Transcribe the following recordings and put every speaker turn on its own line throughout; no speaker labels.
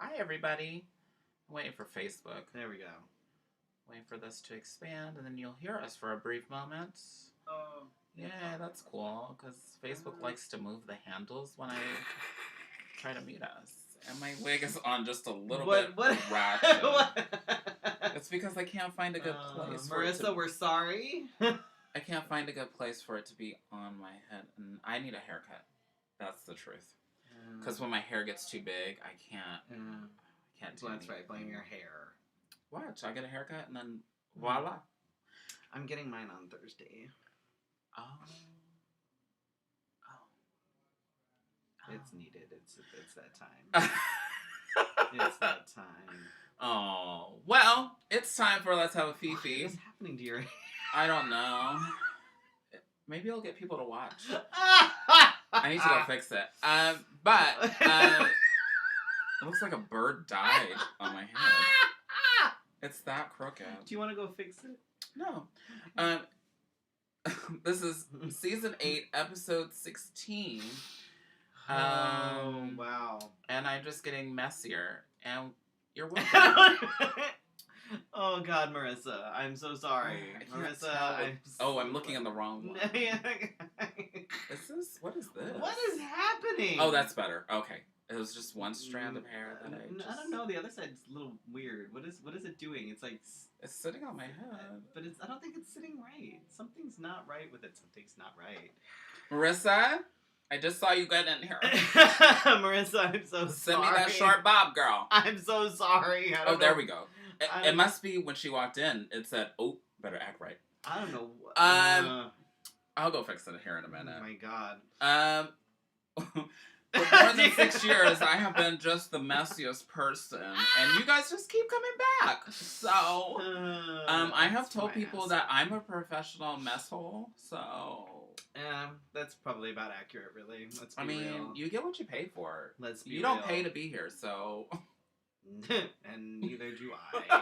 Hi, everybody. I'm waiting for Facebook.
There we go.
Waiting for this to expand, and then you'll hear us for a brief moment.
Oh.
Yeah, that's cool, because Facebook likes to move the handles when I try to mute us. And my wig is on just a little bit ratchet. It's because I can't find a good place for it to...
Marissa, we're sorry.
I can't find a good place for it to be on my head, and I need a haircut. That's the truth. Because when my hair gets too big, I can't do
Well, that's right. Blame your hair.
Watch, I get a haircut, and then voila.
I'm getting mine on Thursday.
Oh.
It's needed. It's that time. It's that time.
Oh. Well, it's time for Let's Have a Fefe.
What is happening to your hair?
I don't know. Maybe I'll get people to watch. I need to go fix it. But it looks like a bird died on my head. It's that crooked.
Do you want to go fix it?
No. This is season 8, episode 16.
Wow.
And I'm just getting messier. And you're welcome.
Oh God, Marissa, I'm so sorry. Marissa,
I'm looking in the wrong one. What is this?
What is happening?
Oh, that's better. Okay. It was just one strand of hair that
I don't know. The other side's a little weird. What is it doing? It's like
it's sitting on my head.
But I don't think it's sitting right. Something's not right with it. Something's not right.
Marissa, I just saw you get in here.
Marissa, I'm so sorry.
Send me that short bob, girl.
I'm so sorry.
Oh, there we go. It must be when she walked in. It said, "Oh, better act right."
I don't know.
I'll go fix it here in a minute.
Oh my God.
For more than 6 years, I have been just the messiest person, and you guys just keep coming back. So, I have told people that I'm a professional mess hole. So,
that's probably about accurate, really. Let's be
real.
real.
You get what you pay for.
Let's be
real. You don't pay to be here, so.
And neither do I.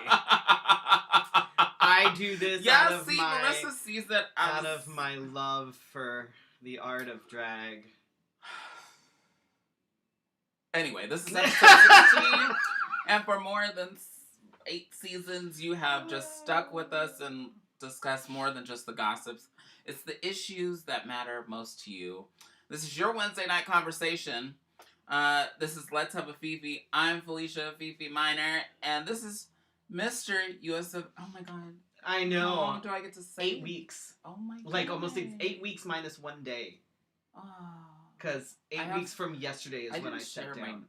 I do this
Marissa sees it
out of my love for the art of drag.
Anyway, this is episode 16, and for more than 8 seasons, you have just stuck with us and discussed more than just the gossips. It's the issues that matter most to you. This is your Wednesday night conversation. This is Let's Have a Fefe. I'm Felicia, Fefe Minor, and this is Mr. USofA. Oh my God.
I know.
How long do I get to say?
8 weeks.
Oh my God.
Like almost 8 weeks minus 1 day.
Oh.
Because 8 weeks from yesterday is when I shut down.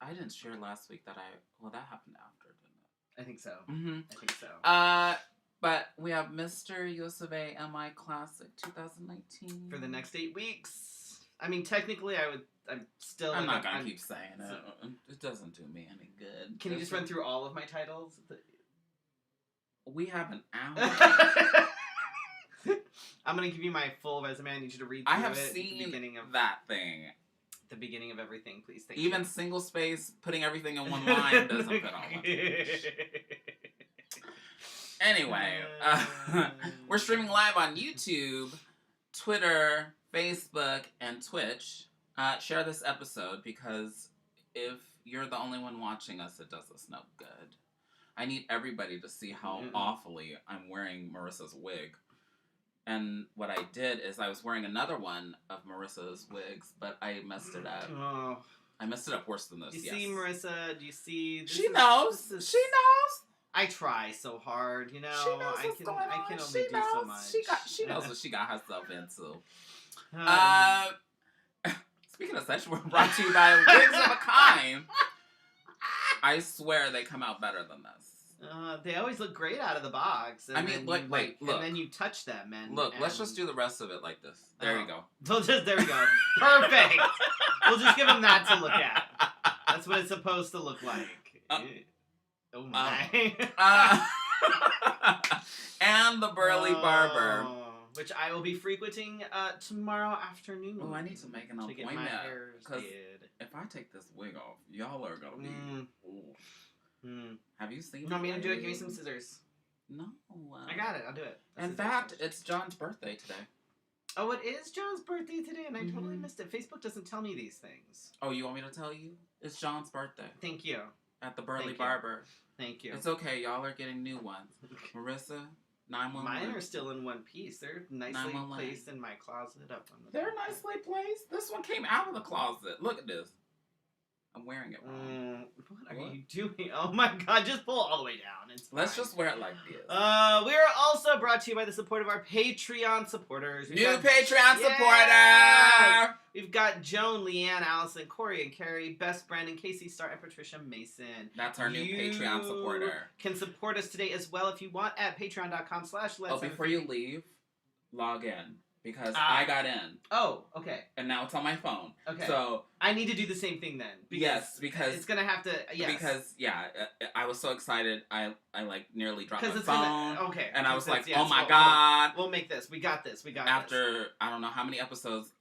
I didn't share last week that that happened after, didn't it?
I think so.
Mm-hmm.
I think so.
But we have Mr. USofA MI Classic 2019.
For the next 8 weeks. I mean, technically, I'm
not going to keep saying it. It doesn't do me any good.
Can you just run through all of my titles?
We have an hour.
I'm going to give you my full resume. I need you to read through it.
I have seen that thing.
The beginning of everything, please. Thank you.
Even single space, putting everything in one line doesn't fit all of it. Anyway, we're streaming live on YouTube, Twitter, Facebook, and Twitch. Share this episode because if you're the only one watching us, it does us no good. I need everybody to see how awfully I'm wearing Marissa's wig. And what I did is I was wearing another one of Marissa's wigs, but I messed it up.
Oh.
I messed it up worse than this.
Do you see, Marissa? Do you see?
She knows. She knows.
I try so hard, you know.
She knows what's going on.
I can only do so much.
She knows what she got herself into. Speaking of such, we're brought to you by Wigs of a Kind. I swear they come out better than this.
They always look great out of the box. And look. And then you touch them and
look. Let's just do the rest of it like this. There you go.
There we go. Perfect. We'll just give them that to look at. That's what it's supposed to look like. Oh my.
And the Burly Barber.
Which I will be frequenting tomorrow afternoon.
Oh, I need to make an appointment.
Get my hair did.
If I take this wig off, y'all are gonna be. Have you seen?
You want me to do it? Give me some scissors.
No.
I got it. I'll do it.
In fact, it's John's birthday today.
Oh, it is John's birthday today, and I totally missed it. Facebook doesn't tell me these things.
Oh, you want me to tell you? It's John's birthday.
Thank you.
at the Burley
Thank you.
Barber.
Thank you.
It's okay. Y'all are getting new ones. Marissa, 911.
Mine are still in one piece. They're nicely
911.
placed in my closet up on the
They're nicely placed. This one came out of the closet. Look at this. I'm wearing it wrong.
What are you doing? Oh my god, just pull all the way down.
Let's just wear it like this.
We are also brought to you by the support of our Patreon supporters.
Patreon supporter!
We've got Joan, Leanne, Allison, Corey, and Carrie, Bess, Brandon, Casey, Star, and Patricia Mason.
That's our new Patreon supporter.
Can support us today as well if you want at patreon.com/let's.
Oh, before you leave, log in. Because I got in.
Oh, okay.
And now it's on my phone.
Okay.
So
I need to do the same thing then.
Because it's
gonna have to. Yes.
Because I was so excited. I like nearly dropped my phone.
Okay.
And I was like, oh my god.
We'll make this. We got this.
After I don't know how many episodes.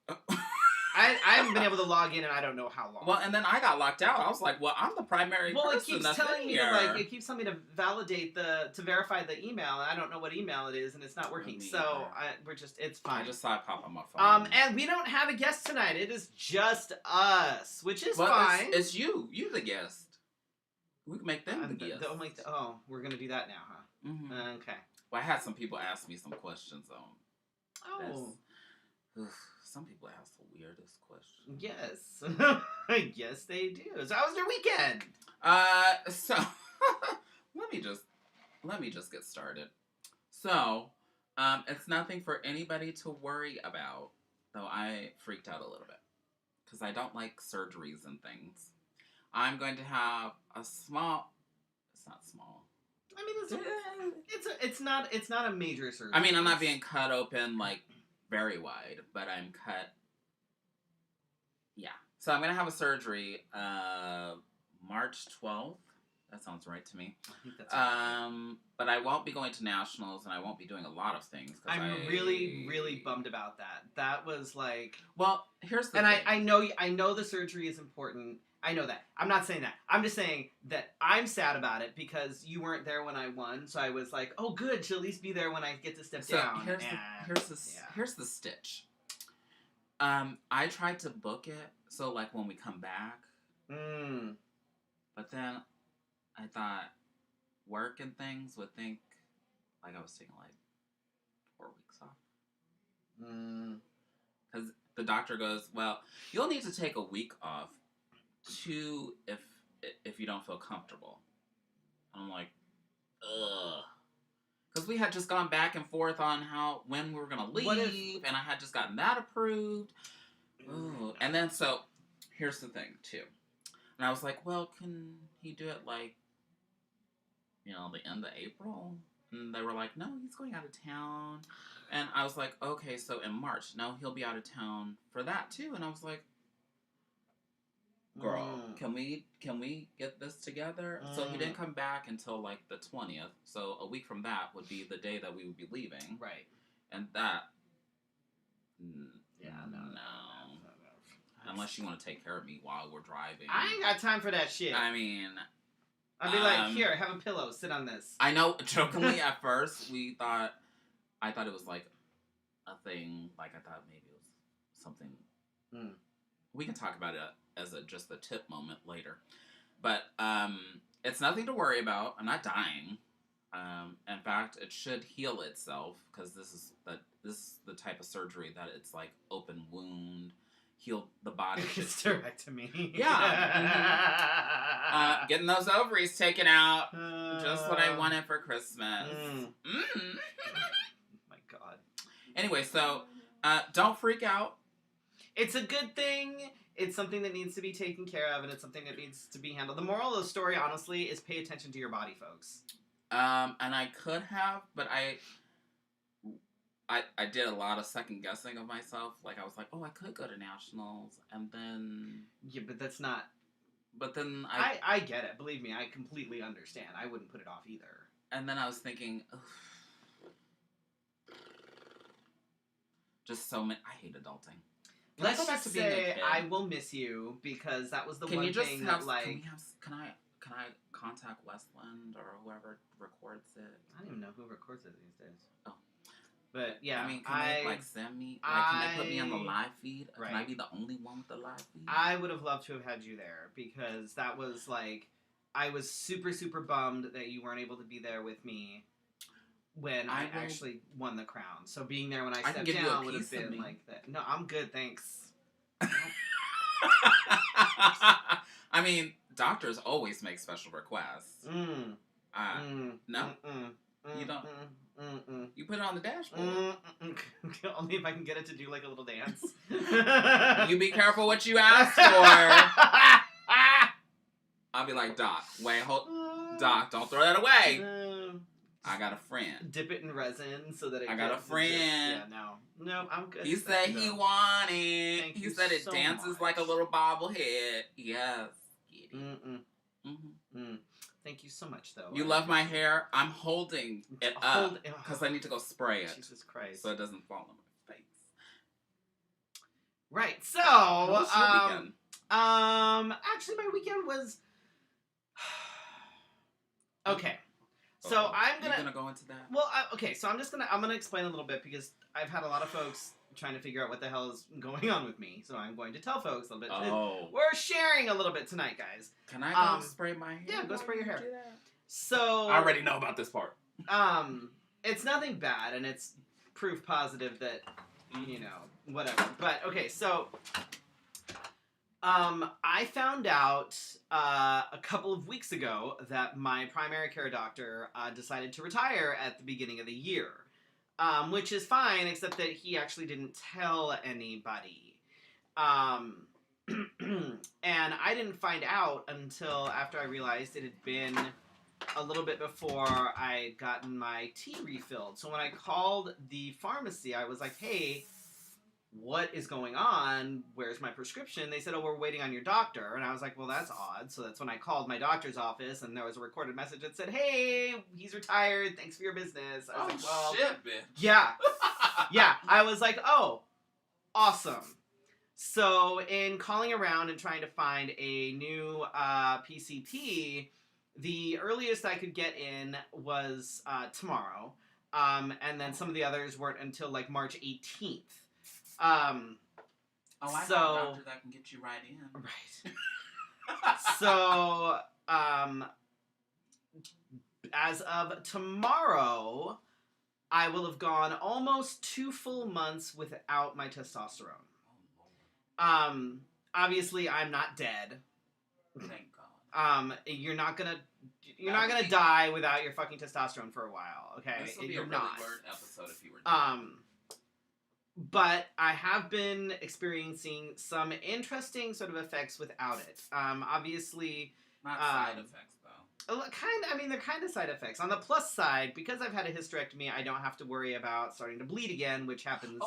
I haven't been able to log in, and I don't know how long.
Well, and then I got locked out. I was like, well, I'm the primary person.
It keeps telling me it keeps telling me to validate to verify the email, and I don't know what email it is, and it's not working. So it's fine.
I just saw it pop on my phone.
And we don't have a guest tonight. It is just us, which is fine.
It's you. You the guest. We can make them the guest.
We're gonna do that now, huh?
Mm-hmm.
Okay.
Well, I had some people ask me some questions on.
Oh.
Some people ask the weirdest questions.
Yes. Yes, they do. So how was your weekend?
So let me just get started. So, it's nothing for anybody to worry about, though I freaked out a little bit because I don't like surgeries and things. I'm going to have a small. It's not small.
I mean, it's not a major surgery.
I mean, I'm not being cut open like very wide, but I'm cut. Yeah. So I'm going to have a surgery March 12th. That sounds right to me.
I think that's right.
But I won't be going to nationals, and I won't be doing a lot of things.
I'm really, really bummed about that. That was like...
Well, here's the thing.
And I know the surgery is important. I know that. I'm not saying that. I'm just saying that I'm sad about it because you weren't there when I won. So I was like, oh, good. She'll at least be there when I get to step down.
Here's the stitch. I tried to book it so like when we come back. But then I thought work and things would think like I was taking like 4 weeks off. Because the doctor goes, well, you'll need to take a week off. 2, if you don't feel comfortable. I'm like, ugh. Because we had just gone back and forth on when we were going to leave, and I had just gotten that approved. Ooh. And then, so, here's the thing, too. And I was like, well, can he do it, like, the end of April? And they were like, no, he's going out of town. And I was like, okay, so in March. No, he'll be out of town for that, too. And I was like, girl, can we get this together? So he didn't come back until like the 20th. So a week from that would be the day that we would be leaving.
Right.
And that
no.
Unless you want to take care of me while we're driving.
I ain't got time for that shit.
I mean,
I'd be like, here, have a pillow, sit on this.
I know, jokingly at first I thought it was like a thing, like I thought maybe it was something. We can talk about it as just a tip moment later. But it's nothing to worry about. I'm not dying. In fact, it should heal itself because this is the type of surgery that it's like open wound, heal the body.
Hysterectomy.
Yeah. Getting those ovaries taken out. Just what I wanted for Christmas.
Oh my God.
Anyway, so don't freak out.
It's a good thing. It's something that needs to be taken care of, and it's something that needs to be handled. The moral of the story, honestly, is pay attention to your body, folks.
And I could have, but I did a lot of second guessing of myself. Like, I was like, oh, I could go to nationals, and then...
Yeah, but that's not...
But then
I get it. Believe me, I completely understand. I wouldn't put it off either.
And then I was thinking... Ugh. Just so many... I hate adulting.
Let's just say I will miss you because that was the one thing that, like...
Can I contact Westland or whoever records it?
I don't even know who records it these days.
Oh.
But, yeah,
I mean, can they, like, send me... Like, can they put me on the live feed? Right. Can I be the only one with the live feed?
I would have loved to have had you there because that was, like... I was super, super bummed that you weren't able to be there with me when I actually won the crown. So being there when I stepped down would have been like that. No, I'm good, thanks.
I mean, doctors always make special requests. No? You don't? You put it on the dashboard.
Only if I can get it to do like a little dance.
You be careful what you ask for. I'll be like, Doc, wait, Doc, don't throw that away. I got a friend.
Dip it in resin so that it
I got a friend.
No, I'm good.
He said he wanted it. He said it dances like a little bobblehead. Yes.
Thank you so much, though.
You love my hair? I'm holding it up because I need to go spray it.
Jesus Christ.
So it doesn't fall on my face.
Right, so...
How was your weekend?
Actually, my weekend was... Okay. So I'm gonna...
You're gonna go into that?
Well, okay, so I'm gonna explain a little bit because I've had a lot of folks trying to figure out what the hell is going on with me. So I'm going to tell folks a little bit.
Oh.
We're sharing a little bit tonight, guys.
Can I go spray my hair?
Yeah, go spray your hair. So...
I already know about this part.
It's nothing bad, and it's proof positive that, you know, whatever. But, okay, so... I found out a couple of weeks ago that my primary care doctor decided to retire at the beginning of the year, which is fine, except that he actually didn't tell anybody. And I didn't find out until after I realized it had been a little bit before I had gotten my tea refilled. So when I called the pharmacy, I was like, hey... what is going on? Where's my prescription? They said, oh, we're waiting on your doctor. And I was like, well, that's odd. So that's when I called my doctor's office, and there was a recorded message that said, hey, he's retired. Thanks for your business. I was like, well,
shit, bitch.
Yeah. Yeah. I was like, oh, awesome. So in calling around and trying to find a new PCP, the earliest I could get in was tomorrow. And then some of the others weren't until like March 18th.
I have a doctor that can get you right in.
Right. So, as of tomorrow, I will have gone almost 2 full months without my testosterone. Obviously, I'm not dead.
Thank God.
You're not gonna die without your fucking testosterone for a while. Okay,
this will be a really weird episode if you were dead.
But I have been experiencing some interesting sort of effects without it. Obviously...
Not side effects, though.
They're kind of side effects. On the plus side, because I've had a hysterectomy, I don't have to worry about starting to bleed again, which happens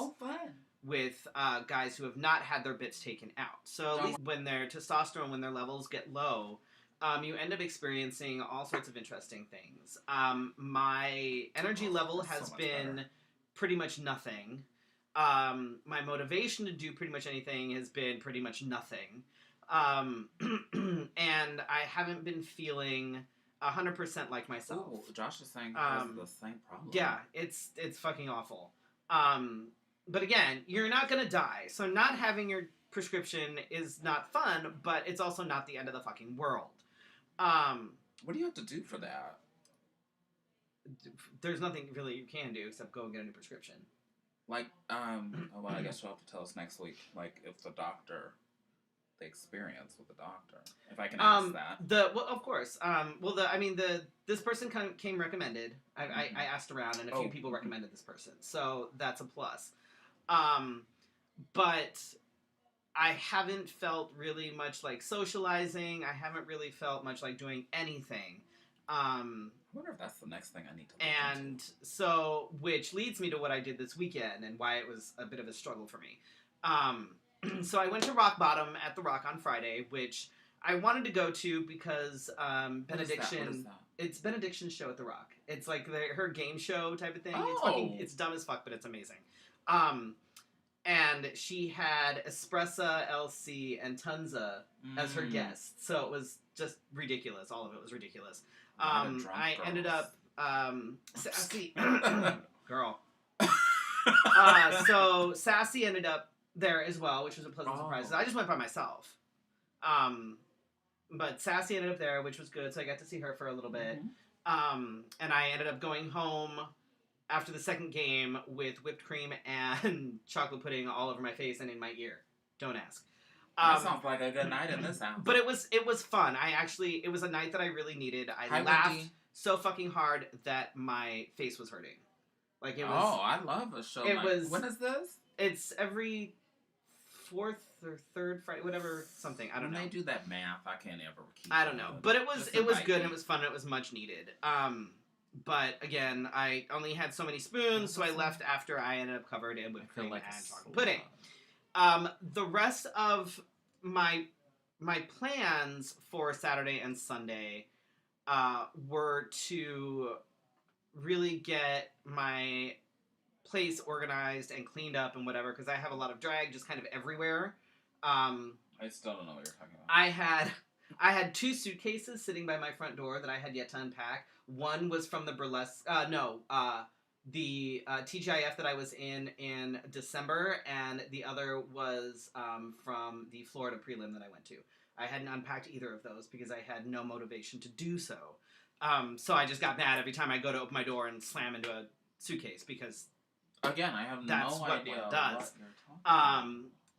with guys who have not had their bits taken out. So at least when their testosterone, when their levels get low, you end up experiencing all sorts of interesting things. My energy level has been pretty much nothing. My motivation to do pretty much anything has been pretty much nothing. And I haven't been feeling 100% like myself.
Ooh, Josh is saying he has the same problem.
Yeah, it's fucking awful. But again, you're not gonna die, so not having your prescription is not fun, but it's also not the end of the fucking world.
What do you have to do for that?
There's nothing really you can do except go and get a new prescription.
Like, well, I guess you'll have to tell us next week, like, if the experience with the doctor, if I can ask that.
Well, of course. This person came recommended. I asked around, and a few people recommended this person, so that's a plus. But I haven't felt really much like socializing. I haven't really felt much like doing anything.
I wonder if that's the next thing I need to look into.
So, which leads me to what I did this weekend and why it was a bit of a struggle for me. So I went to Rock Bottom at the Rock on Friday, which I wanted to go to because Benediction.
What is that?
It's Benediction's show at the Rock. It's like her game show type of thing.
Oh.
It's dumb as fuck, but it's amazing. And she had Espressa, LC, and Tunza as her guests. So it was just ridiculous. All of it was ridiculous. I ended up Sassy girl. So Sassy ended up there as well, which was a pleasant surprise. I just went by myself. but Sassy ended up there, which was good, so I got to see her for a little bit. And I ended up going home after the second game with whipped cream and chocolate pudding all over my face and in my ear. Don't ask.
That sounds like a good night in this house.
But it was fun. It was a night that I really needed. I laughed so fucking hard that my face was hurting. Like, it was... Oh,
I love a show when is this?
It's every 4th or 3rd Friday, whatever, something. I don't know.
When they do that math, I can't ever keep
I don't know. But it was good, and it was fun, and it was much needed. But again, I only had so many spoons, so I left after I ended up covered in whipped cream and chocolate pudding. The rest of my plans for Saturday and Sunday were to really get my place organized and cleaned up and whatever, because I have a lot of drag just kind of everywhere.
I still don't know what you're talking about.
I had 2 suitcases sitting by my front door that I had yet to unpack. One was from the burlesque, the TGIF that I was in December, and the other was from the Florida prelim that I went to. I hadn't unpacked either of those because I had no motivation to do so. So I just got mad every time I go to open my door and slam into a suitcase because...
Again, I have no idea what you're talking about.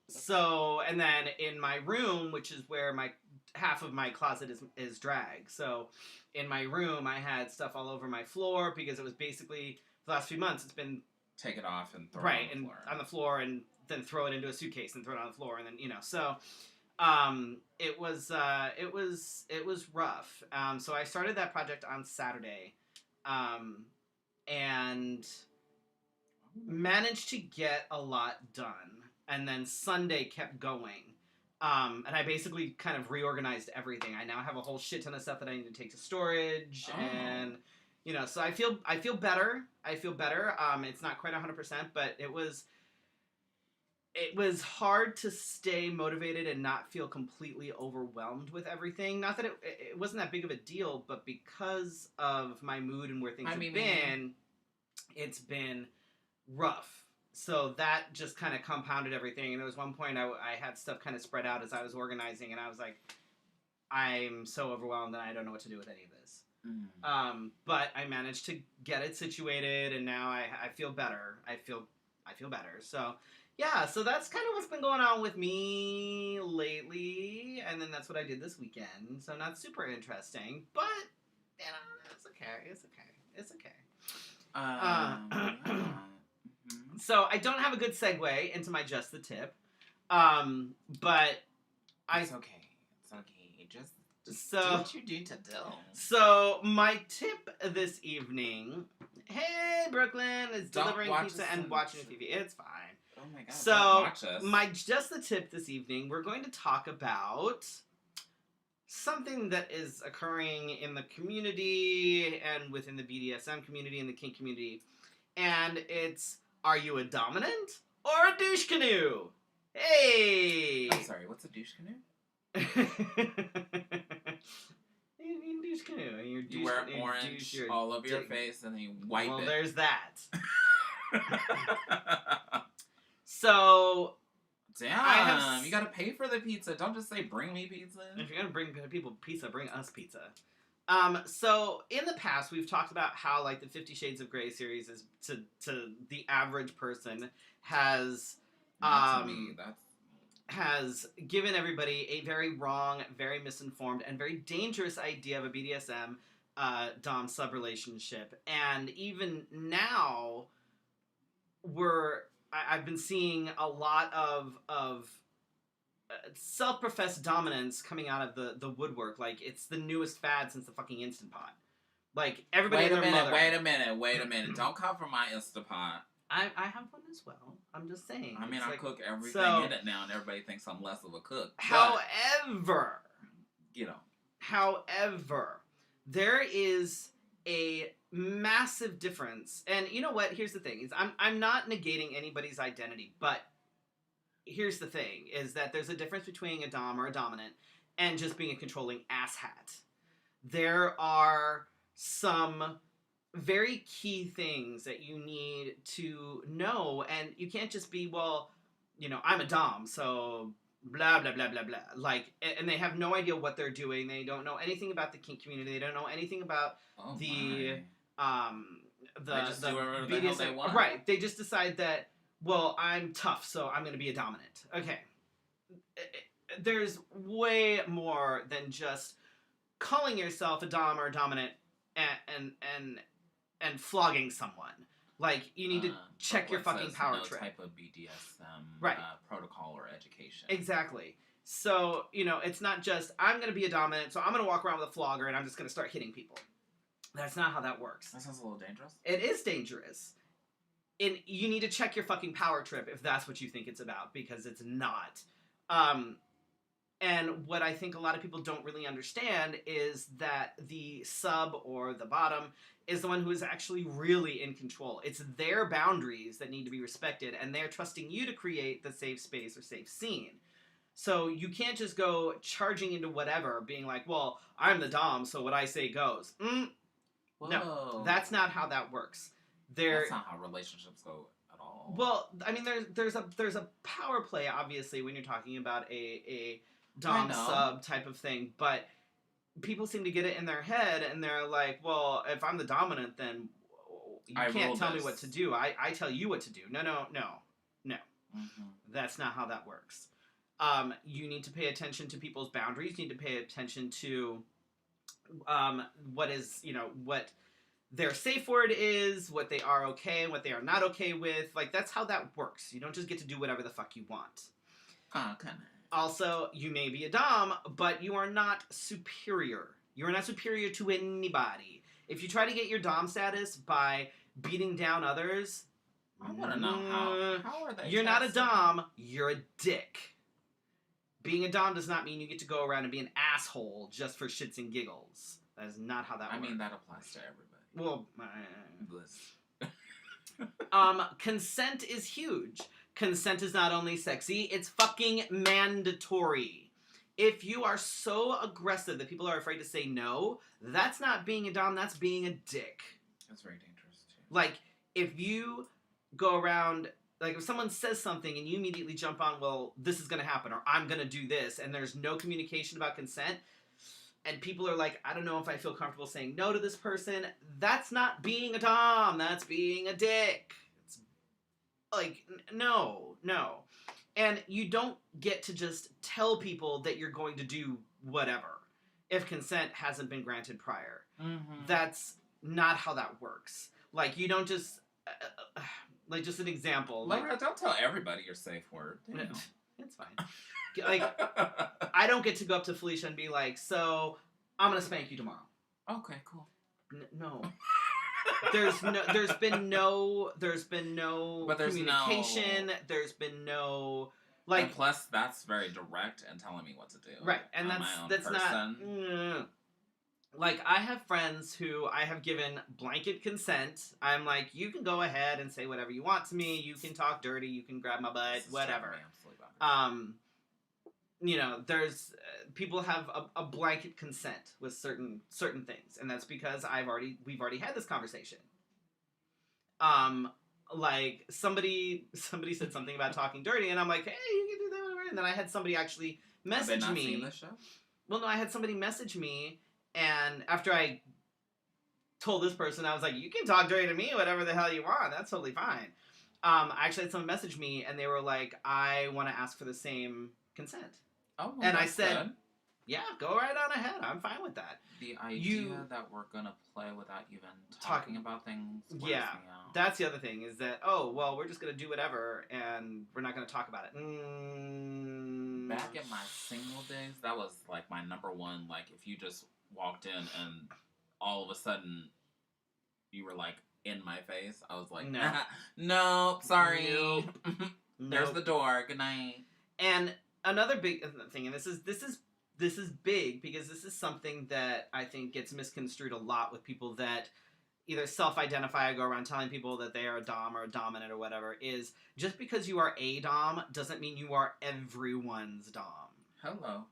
So, and then in my room, which is where half of my closet is drag. So in my room, I had stuff all over my floor because it was basically, the last few months, it's been...
Take it off and throw it
on the floor, and then throw it into a suitcase and throw it on the floor, and then, so... it was rough. So I started that project on Saturday, and managed to get a lot done. And then Sunday kept going. And I basically kind of reorganized everything. I now have a whole shit ton of stuff that I need to take to storage, and so I feel better. It's not quite 100%, but it was hard to stay motivated and not feel completely overwhelmed with everything. Not that it wasn't that big of a deal, but because of my mood and where things have been, it's been rough. So that just kind of compounded everything. And there was one point I had stuff kind of spread out as I was organizing, and I was like, I'm so overwhelmed that I don't know what to do with any of this. But I managed to get it situated, and now I feel better. I feel better. So... yeah, so that's kind of what's been going on with me lately, and then that's what I did this weekend, so not super interesting, but, it's okay. So I don't have a good segue into my Just the Tip, but
It's okay, just do what you do to do.
So my tip this evening, hey, Brooklyn, is delivering pizza and watching Fefe. It's fine.
Oh my God,
so,
don't watch us.
My Just the Tip this evening, we're going to talk about something that is occurring in the community and within the BDSM community and the kink community. And it's, are you a dominant or a douche canoe? Hey!
I'm sorry, what's a douche canoe?
Douche canoe.
You wear orange all over your face and then you wipe it.
Well, there's that. So,
damn, you gotta pay for the pizza. Don't just say, bring me pizza.
If you're gonna bring people pizza, bring us pizza. So, in the past, we've talked about how, like, the 50 Shades of Grey series is, to the average person, has given everybody a very wrong, very misinformed, and very dangerous idea of a BDSM Dom-sub relationship. And even now, I've been seeing a lot of self-professed dominance coming out of the woodwork. Like, it's the newest fad since the fucking Instant Pot. Like, everybody
Wait a minute. Don't come for my Instant Pot.
I have one as well. I'm just saying.
I mean, I cook everything in it now, and everybody thinks I'm less of a cook.
However, there is a massive difference. And you know what? Here's the thing. I'm not negating anybody's identity, but here's the thing, is that there's a difference between a dom or a dominant and just being a controlling asshat. There are some very key things that you need to know, and you can't just be, well, I'm a dom, so blah, blah, blah, blah, blah. Like, and they have no idea what they're doing. They don't know anything about the kink community. They don't know anything about the
they just do whatever the hell they want.
Right. They just decide that, well, I'm tough, so I'm going to be a dominant. Okay. There's way more than just calling yourself a dom or a dominant and flogging someone. Like, you need to check your fucking power trip.
Type of BDSM
right.
Protocol or education.
Exactly. So, you know, it's not just, I'm going to be a dominant, so I'm going to walk around with a flogger and I'm just going to start hitting people. That's not how that works.
That sounds a little dangerous.
It is dangerous. And you need to check your fucking power trip if that's what you think it's about, because it's not. And what I think a lot of people don't really understand is that the sub or the bottom is the one who is actually really in control. It's their boundaries that need to be respected, and they're trusting you to create the safe space or safe scene. So you can't just go charging into whatever, being like, well, I'm the dom, so what I say goes. No, that's not how that works.
That's not how relationships go at all.
Well, I mean, there's a power play, obviously, when you're talking about a dom sub type of thing, but people seem to get it in their head, and they're like, well, if I'm the dominant, then you can't tell me what to do. I tell you what to do. No. Mm-hmm. That's not how that works. You need to pay attention to people's boundaries. You need to pay attention to what is, you know, what their safe word is, what they are okay and what they are not okay with. Like, that's how that works. You don't just get to do whatever the fuck you want.
Okay.
Also, you may be a dom, but you are not superior. You are not superior to anybody. If you try to get your dom status by beating down others,
I want to know how are they?
You're not a dom. You're a dick. Being a dom does not mean you get to go around and be an asshole just for shits and giggles. That is not how that works.
I mean, that applies to everybody.
Well, consent is huge. Consent is not only sexy, it's fucking mandatory. If you are so aggressive that people are afraid to say no, that's not being a dom, that's being a dick.
That's very dangerous, too.
Like, if you go around, like, if someone says something and you immediately jump on, well, this is going to happen, or I'm going to do this, and there's no communication about consent, and people are like, I don't know if I feel comfortable saying no to this person, that's not being a dom, that's being a dick. It's like, no. And you don't get to just tell people that you're going to do whatever if consent hasn't been granted prior. Mm-hmm. That's not how that works. Like, you don't just... like, just an example.
Like, don't tell everybody your safe word.
No, it's fine. Like, I don't get to go up to Felicia and be like, so, I'm going to spank you tomorrow.
Okay, cool.
No. There's been no communication. There's been no, like...
And plus, that's very direct and telling me what to do.
Right, and that's not... Like, I have friends who I have given blanket consent. I'm like, you can go ahead and say whatever you want to me. You can talk dirty. You can grab my butt. Whatever. You know, there's people have a blanket consent with certain things, and that's because we've already had this conversation. Like somebody said something about talking dirty, and I'm like, hey, you can do that, whatever. And then I had somebody actually message me.
Seen this show?
Well, no, I had somebody message me. And after I told this person, I was like, you can talk dirty to me, whatever the hell you want. That's totally fine. I actually had someone message me, and they were like, I want to ask for the same consent.
Oh, well,
and I said, good. Yeah, go right on ahead. I'm fine with that.
The idea that we're going to play without even talking about things wears me out.
That's the other thing, is that, oh, well, we're just going to do whatever, and we're not going to talk about it.
Back in my single days, that was, like, my number one, like, if you just walked in and all of a sudden you were, like, in my face, I was like, no, sorry. Nope. There's the door. Good night.
And another big thing, and this is big because this is something that I think gets misconstrued a lot with people that either self-identify or go around telling people that they are a dom or a dominant or whatever, is just because you are a dom doesn't mean you are everyone's dom.
Hello.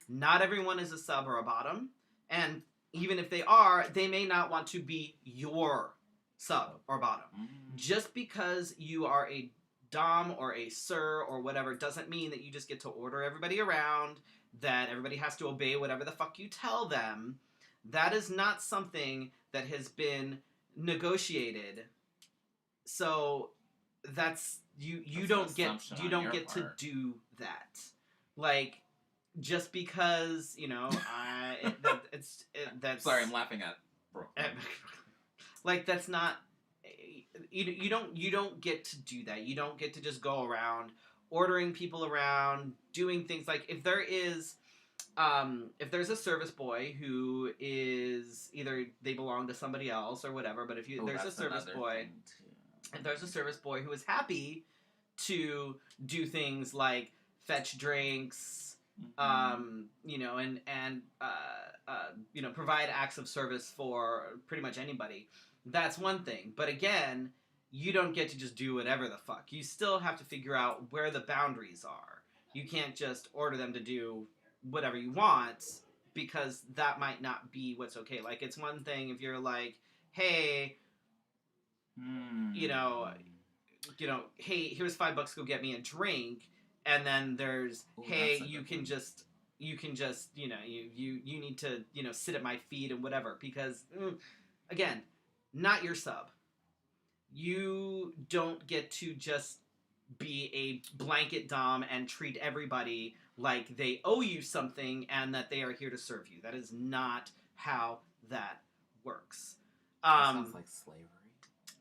Not everyone is a sub or a bottom, and even if they are, they may not want to be your sub or bottom. Just because you are a dom or a sir or whatever doesn't mean that you just get to order everybody around, that everybody has to obey whatever the fuck you tell them. That is not something that has been negotiated. So that's you don't get to do that. Like, just because, you know, that's
sorry, I'm laughing at Brooklyn.
Like, that's not, you don't get to do that. You don't get to just go around ordering people around, doing things like, if there's a service boy who is either they belong to somebody else or whatever, but if there's a service boy who is happy to do things like fetch drinks, you know, and you know, provide acts of service for pretty much anybody, that's one thing. But again, you don't get to just do whatever the fuck. You still have to figure out where the boundaries are. You can't just order them to do whatever you want, because that might not be what's okay. Like, it's one thing if you're like, hey, you know, hey, here's $5, go get me a drink. And then there's, hey, you can just, you know, you need to, you know, sit at my feet and whatever. Because, again, not your sub. You don't get to just be a blanket dom and treat everybody like they owe you something and that they are here to serve you. That is not how that works.
That sounds like slavery.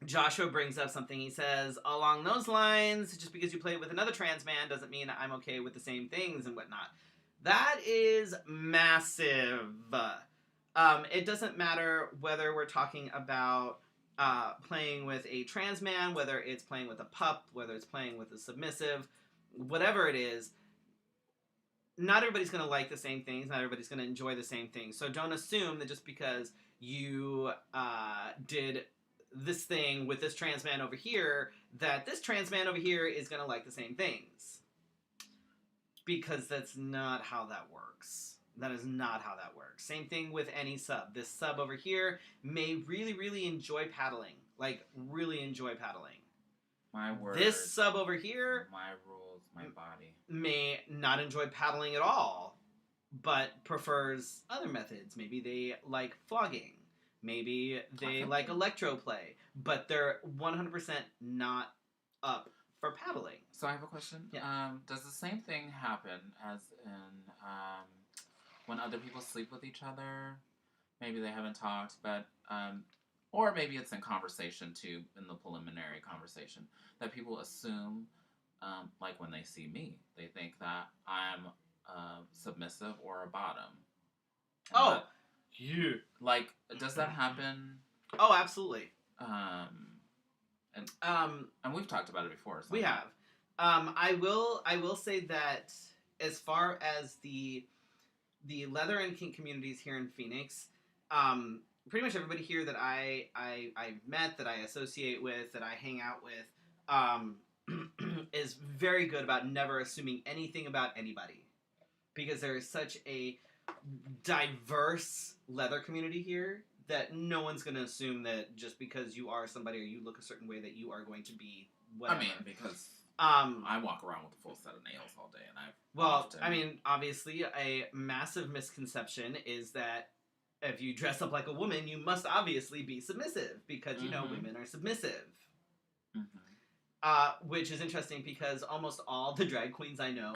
Joshua brings up something. He says, along those lines, just because you play with another trans man doesn't mean I'm okay with the same things and whatnot. That is massive. It doesn't matter whether we're talking about playing with a trans man, whether it's playing with a pup, whether it's playing with a submissive, whatever it is. Not everybody's going to like the same things. Not everybody's going to enjoy the same things. So don't assume that just because you did this thing with this trans man over here, that this trans man over here is going to like the same things. Because that's not how that works. That is not how that works. Same thing with any sub. This sub over here may really, really enjoy paddling. Like, really enjoy paddling.
My word.
This sub over here...
my rules, my body.
May not enjoy paddling at all, but prefers other methods. Maybe they like flogging. Maybe they like electro play. But they're 100% not up for paddling.
So I have a question.
Yeah.
Does the same thing happen as in when other people sleep with each other? Maybe they haven't talked, but or maybe it's in conversation too, in the preliminary conversation, that people assume, like when they see me, they think that I'm submissive or a bottom.
And yeah.
Like, does that happen?
Oh, absolutely.
And we've talked about it before. So
we have. I will say that as far as the leather and kink communities here in Phoenix, pretty much everybody here that I've met, that I associate with, that I hang out with, is very good about never assuming anything about anybody, because there is such a diverse leather community here that no one's going to assume that just because you are somebody or you look a certain way that you are going to be whatever.
I mean, because I walk around with a full set of nails all day, and
I mean, obviously, a massive misconception is that if you dress up like a woman, you must obviously be submissive, because, you know, women are submissive. Which is interesting, because almost all the drag queens I know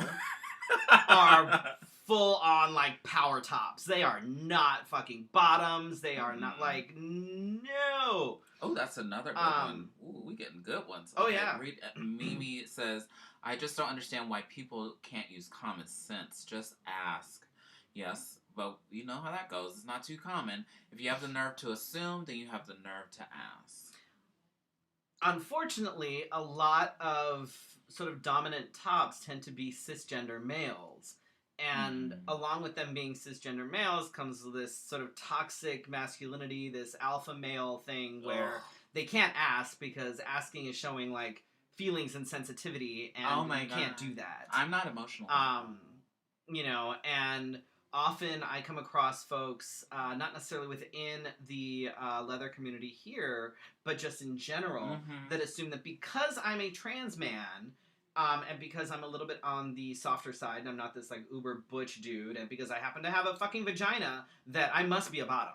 are full on, like, power tops. They are not fucking bottoms. They are not, like, no.
Oh, that's another good one. Ooh, we getting good ones.
Okay, oh, yeah.
Mimi says, I just don't understand why people can't use common sense. Just ask. Yes, but you know how that goes. It's not too common. If you have the nerve to assume, then you have the nerve to ask.
Unfortunately, a lot of sort of dominant tops tend to be cisgender males. And along with them being cisgender males comes this sort of toxic masculinity, this alpha male thing where they can't ask, because asking is showing, like, feelings and sensitivity, and you can't do that.
I'm not emotional.
You know, and often I come across folks, not necessarily within the leather community here, but just in general, that assume that because I'm a trans man, and because I'm a little bit on the softer side, and I'm not this like uber butch dude, and because I happen to have a fucking vagina, that I must be a bottom.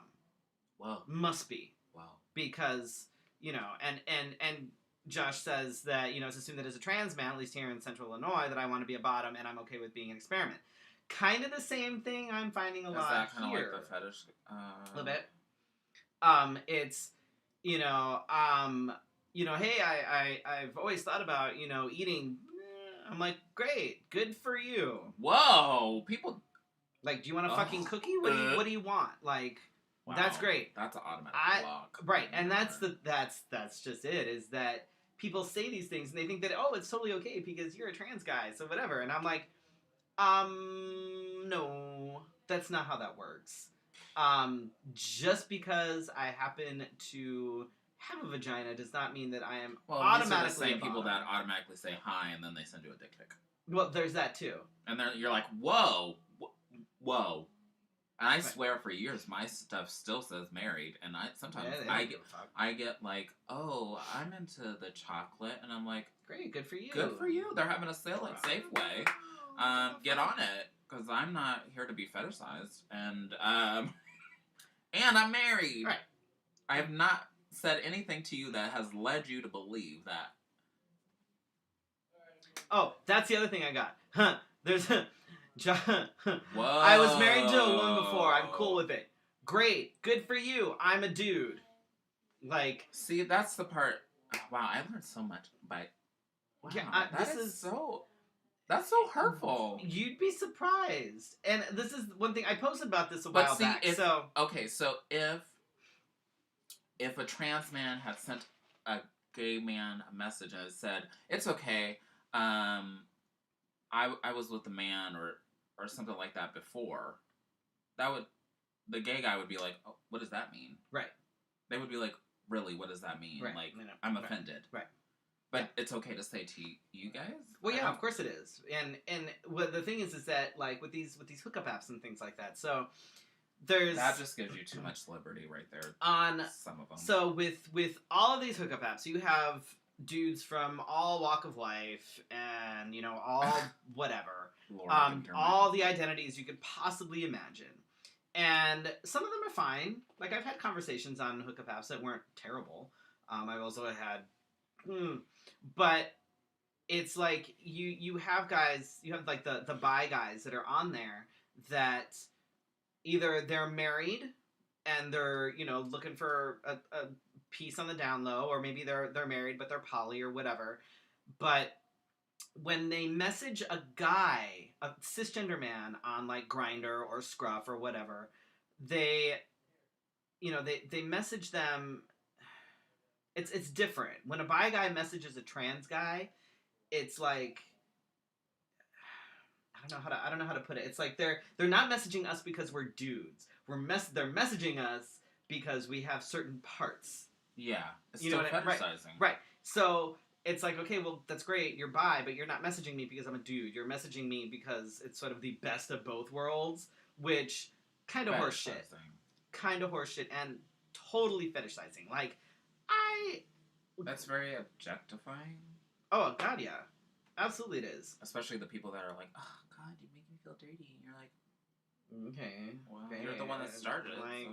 Wow.
Must be.
Wow.
Because, you know, and Josh says that, you know, it's assumed that as a trans man, at least here in Central Illinois, that I want to be a bottom and I'm okay with being an experiment. Kind of the same thing I'm finding a lot here.
Is that kind of like the fetish?
A little bit. It's, you know, hey, I've always thought about, you know, eating. I'm like, great, good for you.
Whoa, people.
Like, do you want a fucking cookie? What do you want? Like, wow, that's great.
That's an automatic block.
Right, and that's just it. Is that people say these things and they think that it's totally okay because you're a trans guy, so whatever. And I'm like, no, that's not how that works. Just because I happen to have a vagina does not mean that I am automatically
these are the same people that automatically say hi and then they send you a dick pic.
Well, there's that too. And
then you're like, whoa. And I swear for years my stuff still says married, and I get like, oh, I'm into the chocolate, and I'm like,
great, good for you.
Good for you. They're having a sale at Safeway. Get on it, because I'm not here to be fetishized, and I'm married.
Right.
I have not said anything to you that has led you to believe that.
Oh, that's the other thing I got. There's a...
Whoa.
I was married to a woman before. I'm cool with it. Great. Good for you. I'm a dude. Like...
See, that's the part... Wow, I learned so much by... Wow, yeah, that's so hurtful.
You'd be surprised. And this is one thing... I posted about this a while back.
Okay, so if a trans man had sent a gay man a message and said, it's okay, I was with a man or something like that before, the gay guy would be like, oh, what does that mean?
Right.
They would be like, really, what does that mean?
Right.
Like, I'm offended.
Right.
But it's okay to say to you guys?
Well, yeah, of course it is. And what the thing is that, like, with these hookup apps and things like that, so...
That just gives you too much liberty right there. On some of them.
So with all of these hookup apps, you have dudes from all walk of life and, you know, all whatever. All the identities you could possibly imagine. And some of them are fine. Like, I've had conversations on hookup apps that weren't terrible. I've also had... but it's like, you have guys, you have, like, the bi guys that are on there that... Either they're married and they're, you know, looking for a piece on the down low, or maybe they're married but they're poly or whatever. But when they message a guy, a cisgender man, on like Grindr or Scruff or whatever, they message them. It's different. When a bi guy messages a trans guy, it's like, I don't know how to put it. It's like they're not messaging us because we're dudes. They're messaging us because we have certain parts.
Yeah, it's still fetishizing.
Right. So it's like, okay, well, that's great. You're bi, but you're not messaging me because I'm a dude. You're messaging me because it's sort of the best of both worlds, which kind of horseshit. Kind of horseshit and totally fetishizing. Like,
That's very objectifying.
Oh God, yeah. Absolutely it is.
Especially the people that are like, oh, God, you make me feel dirty. And you're like,
okay.
Well, you're the one that started it.
Like,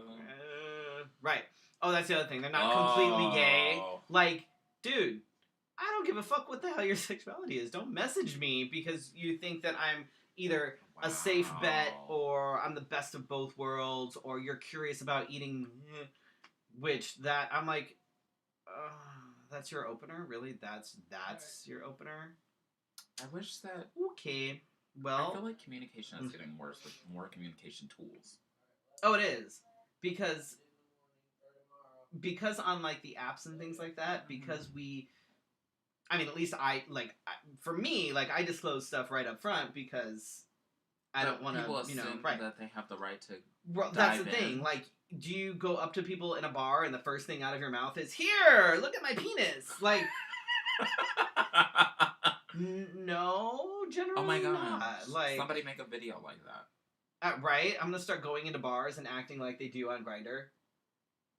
right. Oh, that's the other thing. They're not completely gay. Like, dude, I don't give a fuck what the hell your sexuality is. Don't message me because you think that I'm either a safe bet or I'm the best of both worlds or you're curious about eating, I'm like, that's your opener? Really? That's your opener?
I wish that...
Okay, well...
I feel like communication is getting worse with more communication tools.
Oh, it is. Because on, like, the apps and things like that, because we... I mean, at least for me, like, I disclose stuff right up front because I don't want to,
you know... People assume that they have the right to
that's the thing. Like, do you go up to people in a bar and the first thing out of your mouth is, here, look at my penis? Like... No, generally not.
Oh my god!
Like,
somebody make a video like that.
Right? I'm gonna start going into bars and acting like they do on Grindr.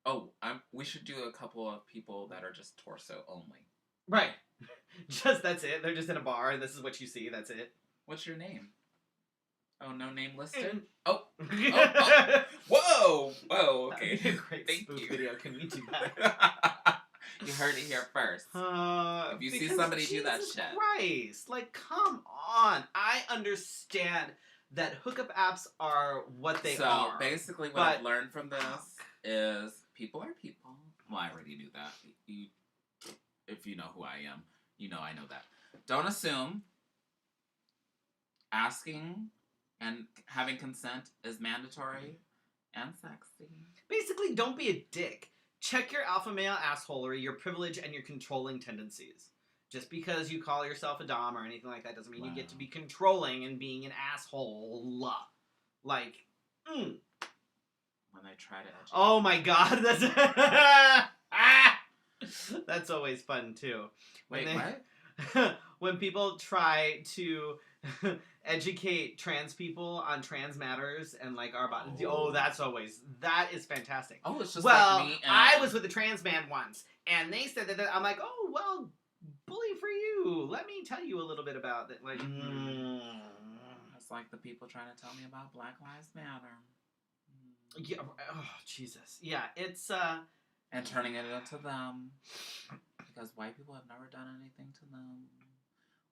Oh, we should do a couple of people that are just torso only.
Right. Just, that's it. They're just in a bar, and this is what you see. That's it.
What's your name? Oh, no name listed? Oh. Whoa! Whoa, okay.
That'd be a great
Thank
spoof
you.
video. Can we do that?
You heard it here first. If you see somebody do that shit.
Christ. Like, come on. I understand that hookup apps are what they are.
So, basically what I've learned from this is people are people. Well, I already knew that. If you know who I am, you know I know that. Don't assume. Asking and having consent is mandatory and sexy.
Basically, don't be a dick. Check your alpha male assholery, your privilege, and your controlling tendencies. Just because you call yourself a dom or anything like that doesn't mean you get to be controlling and being an asshole. Like,
When they try to educate.
Oh my god, that's always fun too.
Wait, what?
When people try to educate trans people on trans matters and like our bodies. Oh, that is fantastic.
Oh, it's just
like
me and...
I was with a trans man once, and they said that. I'm like, oh well, bully for you. Let me tell you a little bit about that. Like,
it's like the people trying to tell me about Black Lives Matter.
Yeah. Oh, Jesus. Yeah, it's
and turning it into them because white people have never done anything to them.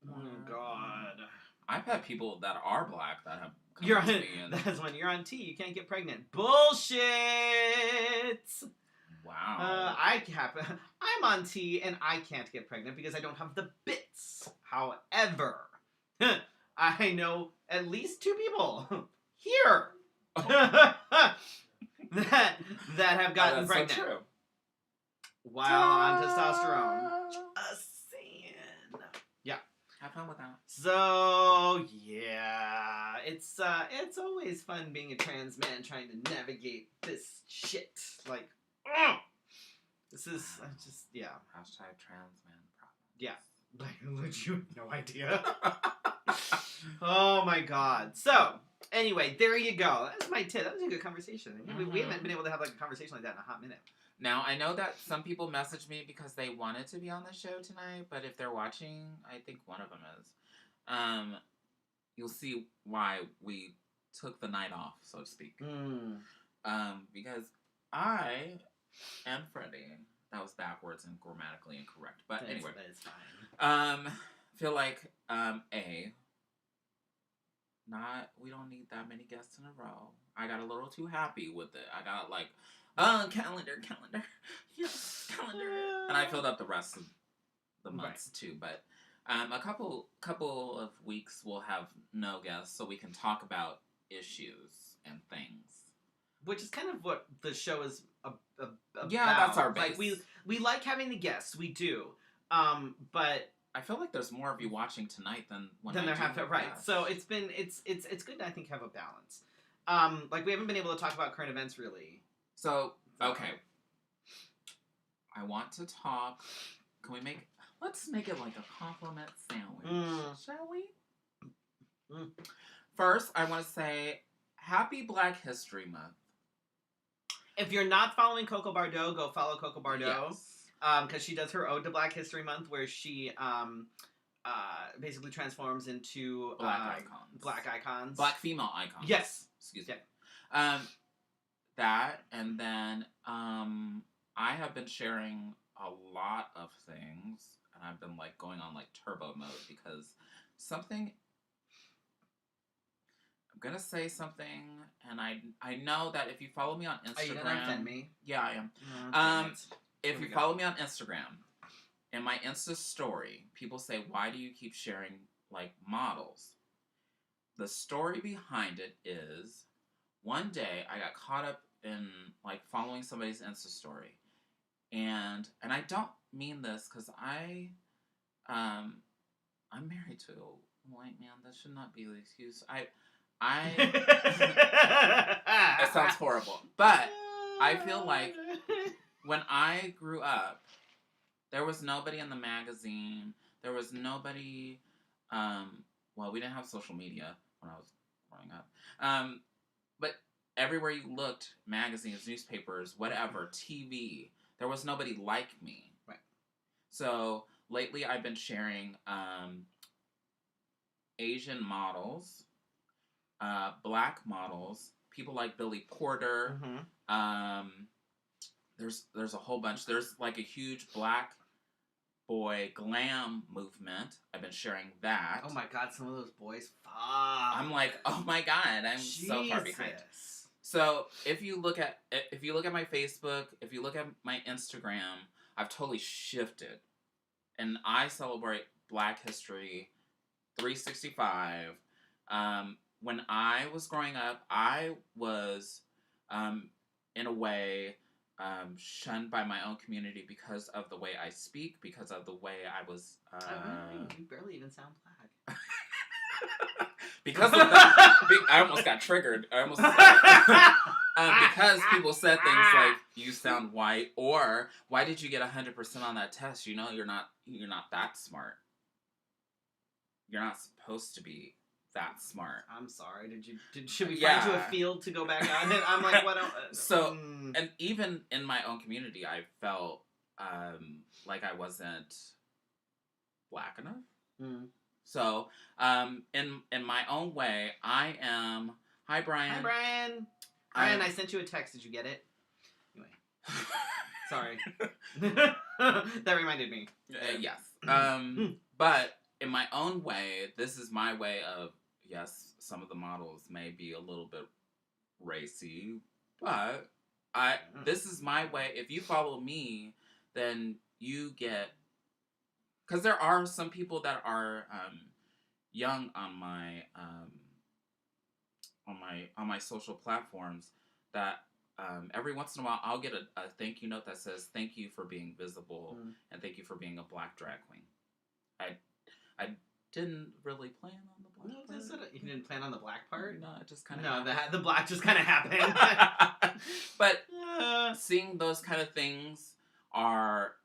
Oh God.
I've had people that are black that have come
you're
to me and...
That's when you're on T, you can't get pregnant. Bullshit!
Wow.
I'm on T and I can't get pregnant because I don't have the bits. However, I know at least 2 people here that have gotten pregnant.
So true.
While on testosterone. Just saying. Yeah.
Have fun with that.
So yeah, it's always fun being a trans man trying to navigate this shit. Like, this is just yeah.
Hashtag trans man problem.
Yeah, like you have no idea. Oh my god. So anyway, there you go. That's my tip. That was a good conversation. We haven't been able to have like a conversation like that in a hot minute.
Now, I know that some people messaged me because they wanted to be on the show tonight, but if they're watching, I think one of them is, you'll see why we took the night off, so to speak. Because I and Freddy, that was backwards and grammatically incorrect, but anyway.
That is fine.
Feel like, we don't need that many guests in a row. I got a little too happy with it. I got like, calendar, yes, calendar. And I filled up the rest of the months too, but a couple of weeks we'll have no guests so we can talk about issues and things.
Which is kind of what the show is about.
Yeah, that's our base.
Like, we like having the guests, we do. But
I feel like there's more of you watching tonight than when
there have to, right.
guests.
So it's good to, I think, have a balance. Like, we haven't been able to talk about current events really.
So, okay. I want to talk. Let's make it like a compliment sandwich, shall we? First, I want to say Happy Black History Month.
If you're not following Coco Bardot, go follow Coco Bardot.
Yes.
Because she does her Ode to Black History Month, where she basically transforms into
black icons. Black female icons.
Yes.
Excuse me. That, and then I have been sharing a lot of things, and I've been like going on like turbo mode because I'm gonna say something, and I know that if you follow me on Instagram,
are you gonna offend me?
Yeah, I am. If you follow me on Instagram, in my Insta story, people say, "Why do you keep sharing like models?" The story behind it is, one day I got caught up in like following somebody's Insta story, and I don't mean this because I'm married to a white man. That should not be the excuse. It sounds horrible, but I feel like when I grew up, there was nobody in the magazine. There was nobody. Well, we didn't have social media when I was growing up. but everywhere you looked, magazines, newspapers, whatever, TV, there was nobody like me.
Right.
So lately I've been sharing Asian models, black models, people like Billy Porter. There's a whole bunch. There's like a huge black boy glam movement. I've been sharing that.
Oh my god, some of those boys. Fuck.
I'm like, oh my god, I'm so far behind. So if you look at my Facebook, if you look at my Instagram, I've totally shifted, and I celebrate Black History 365. When I was growing up, I was, in a way, shunned by my own community because of the way I speak, because of the way I was.
You barely even sound black.
Because of that, I almost got triggered. Because people said things like, "You sound white," or "Why did you get 100% on that test? You know, you're not that smart. You're not supposed to be that smart."
I'm sorry. Should we find you a field to go back on it? I'm like, what?
So, and even in my own community, I felt like I wasn't black enough. So, in my own way, I am. Hi, Brian.
Hi, Brian. Brian, I sent you a text. Did you get it? Anyway, sorry. That reminded me.
Yes. But in my own way, this is my way of. Yes, some of the models may be a little bit racy, but this is my way. If you follow me, then you get. Because there are some people that are young on my social platforms that every once in a while I'll get a thank you note that says thank you for being visible and thank you for being a black drag queen. I didn't really plan on the black part.
You didn't plan on the black part?
No, it just kind of
the black just kind of happened.
But seeing those kind of things are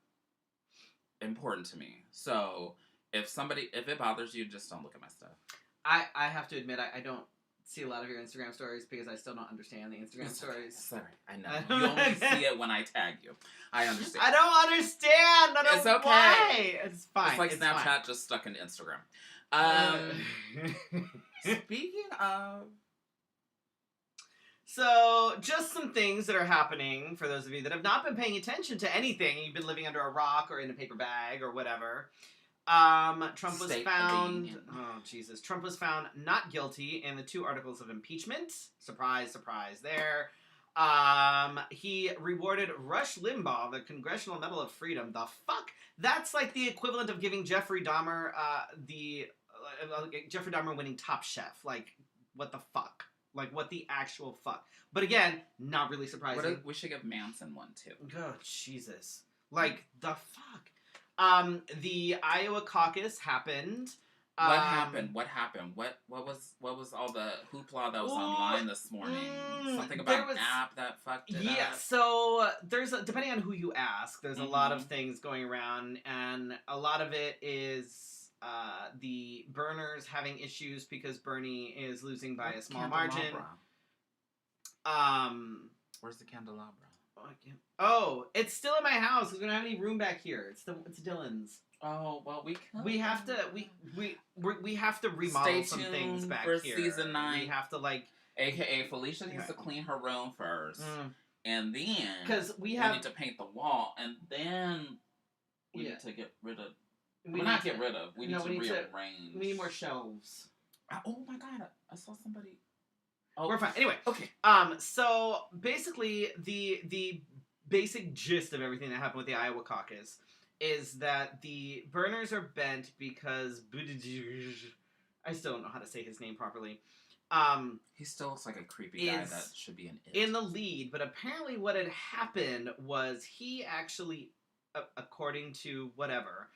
important to me. So if it bothers you, just don't look at my stuff.
I have to admit I don't see a lot of your Instagram stories because I still don't understand the Instagram stories.
Sorry, I know. You only see it when I tag you. I understand.
I don't understand. I don't
It's okay.
Why. It's fine.
It's like Snapchat just stuck into Instagram. Speaking of.
So, just some things that are happening for those of you that have not been paying attention to anything. You've been living under a rock or in a paper bag or whatever. Trump was found. Oh, Jesus. Trump was found not guilty in the 2 articles of impeachment. Surprise, surprise there. He rewarded Rush Limbaugh the Congressional Medal of Freedom. The fuck? That's like the equivalent of giving Jeffrey Dahmer Jeffrey Dahmer winning Top Chef. Like, what the fuck? Like, what the actual fuck? But again, not really surprising.
We should give Manson one, too.
Oh, Jesus. Like, the fuck? The Iowa caucus happened.
What happened? What happened? What was all the hoopla that was online this morning? Something about an app that fucked it up?
Yeah, so there's depending on who you ask, there's a lot of things going around, and a lot of it is the burners having issues because Bernie is losing by a small margin.
Where's the candelabra?
Oh, it's still in my house because we don't have any room back here. It's Dylan's.
Oh well,
we have to remodel some things back
for
here.
Season 9.
We have to
AKA Felicia needs to clean her room first, and then
because we
need to paint the wall, and then we need to get rid of. We need to rearrange.
We need more shelves.
Oh my god! I saw somebody.
Oh, we're fine. Anyway,
okay.
So basically, the basic gist of everything that happened with the Iowa caucus is that the burners are bent because I still don't know how to say his name properly.
He still looks like a creepy guy that should be an
in the lead, but apparently what had happened was he actually, according to whatever,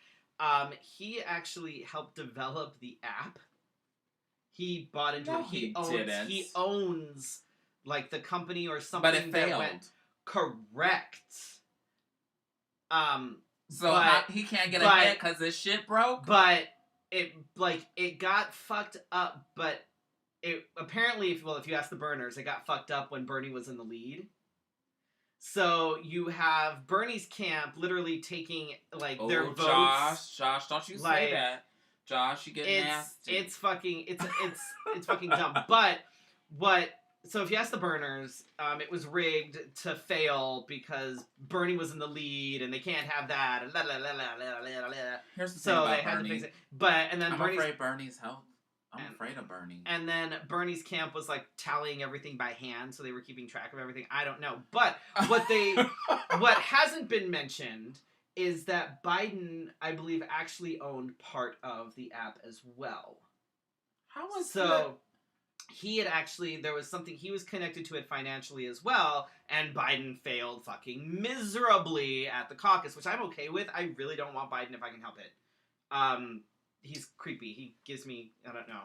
he actually helped develop the app. He bought into it. He owns like the company or something,
but it failed.
That went correct.
So he can't get ahead because his shit broke.
But it got fucked up. But it apparently, if you ask the burners, it got fucked up when Bernie was in the lead. So you have Bernie's camp literally taking like their votes.
Josh, don't you say that. Josh, you get nasty.
It's fucking dumb. But so if you ask the burners, it was rigged to fail because Bernie was in the lead and they can't have that.
Here's the thing about
they had
Bernie.
to fix it. I'm
afraid Bernie's health. I'm afraid of Bernie.
And then Bernie's camp was like tallying everything by hand, so they were keeping track of everything. I don't know. But what hasn't been mentioned is that Biden, I believe, actually owned part of the app as well.
How was
so? He had actually, there was something, he was connected to it financially as well, and Biden failed fucking miserably at the caucus, which I'm okay with. I really don't want Biden if I can help it. He's creepy. He gives me, I don't know.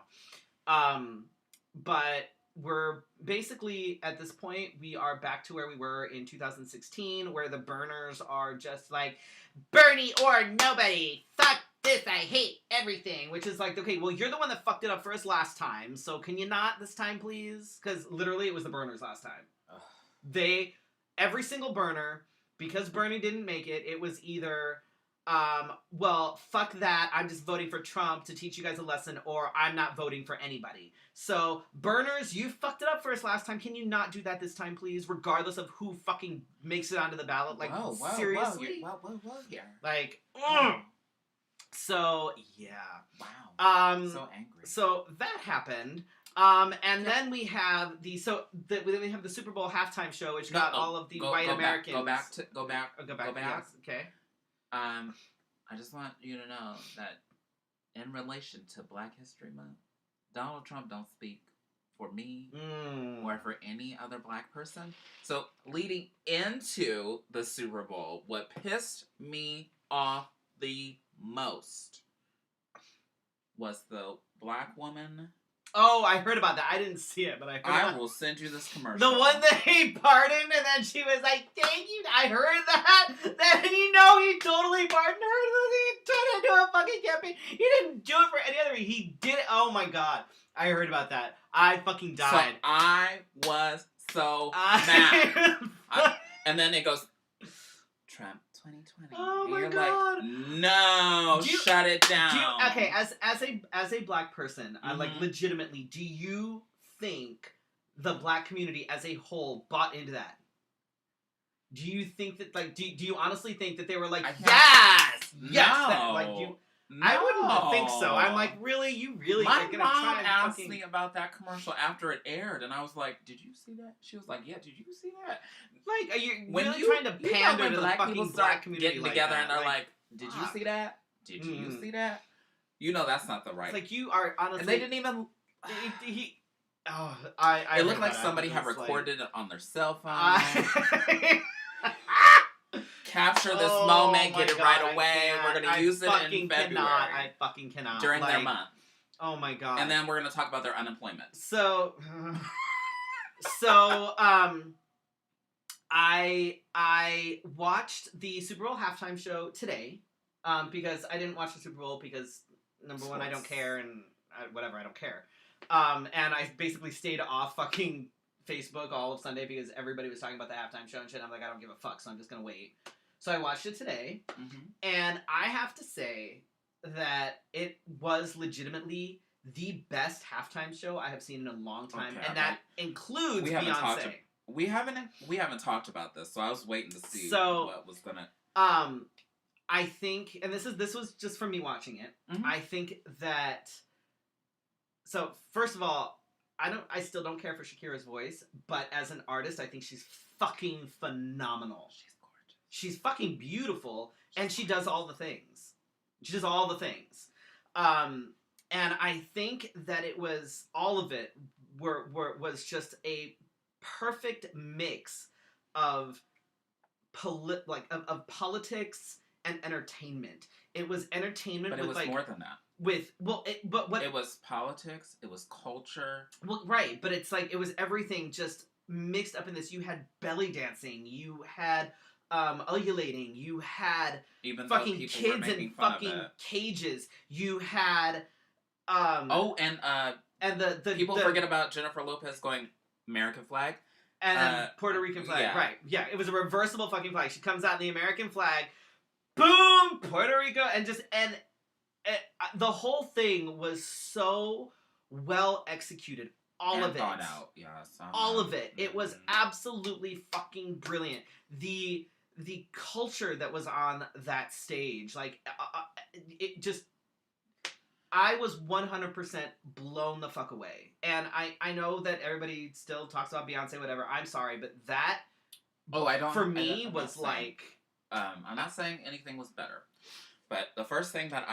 But we're basically, at this point, we are back to where we were in 2016, where the burners are just like, Bernie or nobody, fuck this, I hate everything, which is like, okay, well, you're the one that fucked it up first last time, so can you not this time, please? Because literally it was the burners last time. Ugh. Every single burner, because Bernie didn't make it, it was either, well, fuck that, I'm just voting for Trump to teach you guys a lesson, or I'm not voting for anybody. So, burners, you fucked it up first last time, can you not do that this time, please? Regardless of who fucking makes it onto the ballot. Like, seriously?
Whoa, yeah.
Like, So, yeah.
Wow. So angry.
So, that happened. And then we have we have the Super Bowl halftime show, which got all of the white Americans.
Go back.
Yes, okay.
I just want you to know that in relation to Black History Month, Donald Trump don't speak for me or for any other black person. So leading into the Super Bowl, what pissed me off the most was the black woman.
Oh, I heard about that. I didn't see it, but
I will send you this commercial.
The one that he pardoned, and then she was like, "Thank you." I heard that. Then he totally pardoned her. He turned into a fucking campaign. He didn't do it for any other reason. He did it. Oh my god, I heard about that. I fucking died.
So I was so mad. And then it goes, Trump 2020.
Oh my
You're
god.
Like, no, shut it down.
Okay, as a black person, like legitimately, do you think the black community as a whole bought into that? Do you think that, like, do you honestly think that they were like, yes,
no.
that, like, no. I wouldn't think so. I'm like, really? You really
My
are gonna
mom
try and
asked me about that commercial after it aired, and I was like, did you see that? She was like, yeah, did you see that?
Like, are you really trying to pander to the fucking black community
getting together
that?
And they're like, did you see that? Did you see that? You know that's not the right.
It's like, you are honestly...
And they didn't even...
It
looked like somebody had recorded it on their cell phone. Capture this moment, get it right away. We're going to use it in February.
I fucking cannot.
During their month.
Oh my god.
And then we're going to talk about their unemployment.
So, I watched the Super Bowl halftime show today, because I didn't watch the Super Bowl because, number one, I don't care, and whatever, I don't care. And I basically stayed off fucking Facebook all of Sunday because everybody was talking about the halftime show and shit. I'm like, I don't give a fuck, so I'm just gonna wait. So I watched it today, and I have to say that it was legitimately the best halftime show I have seen in a long time, and that includes Beyonce.
We haven't talked about this, so I was waiting to see what was gonna.
I think, and this was just from me watching it. I think that. So first of all, I still don't care for Shakira's voice, but as an artist, I think she's fucking phenomenal. She's gorgeous. She's fucking beautiful, and she does all the things. She does all the things. And I think that it was all of it was just a perfect mix of of politics and entertainment. It was entertainment,
but it was more than that.
It was
politics, it was culture.
Well, right, but it's like it was everything just mixed up in this. You had belly dancing, you had ululating, you had
even
fucking kids in fucking cages, you had And the
people forget about Jennifer Lopez going American flag.
And then Puerto Rican flag.
Yeah.
Right. Yeah, it was a reversible fucking flag. She comes out in the American flag. Boom! Puerto Rico. And the whole thing was so well executed. All of it.
Thought out. Yeah.
All of it. It was absolutely fucking brilliant. The culture that was on that stage. Like, it just... I was 100% blown the fuck away. And I know that everybody still talks about Beyonce, whatever. I'm sorry, but that... For me, was like...
I'm not saying anything was better. But the first thing that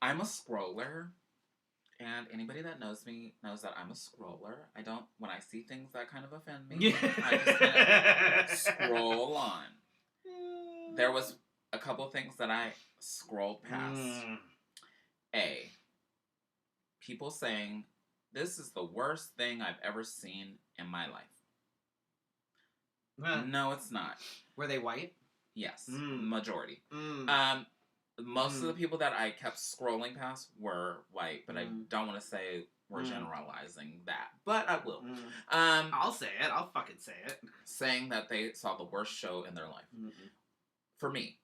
I'm a scroller. And anybody that knows me knows that I'm a scroller. I don't... When I see things that kind of offend me, I just kind of scroll on. There was a couple of things that I scrolled past. A. People saying, this is the worst thing I've ever seen in my life. No, it's not.
Were they white?
Yes. Majority. Most of the people that I kept scrolling past were white, but I don't want to say we're generalizing that. But I will.
I'll say it. I'll fucking say it.
Saying that they saw the worst show in their life. For me,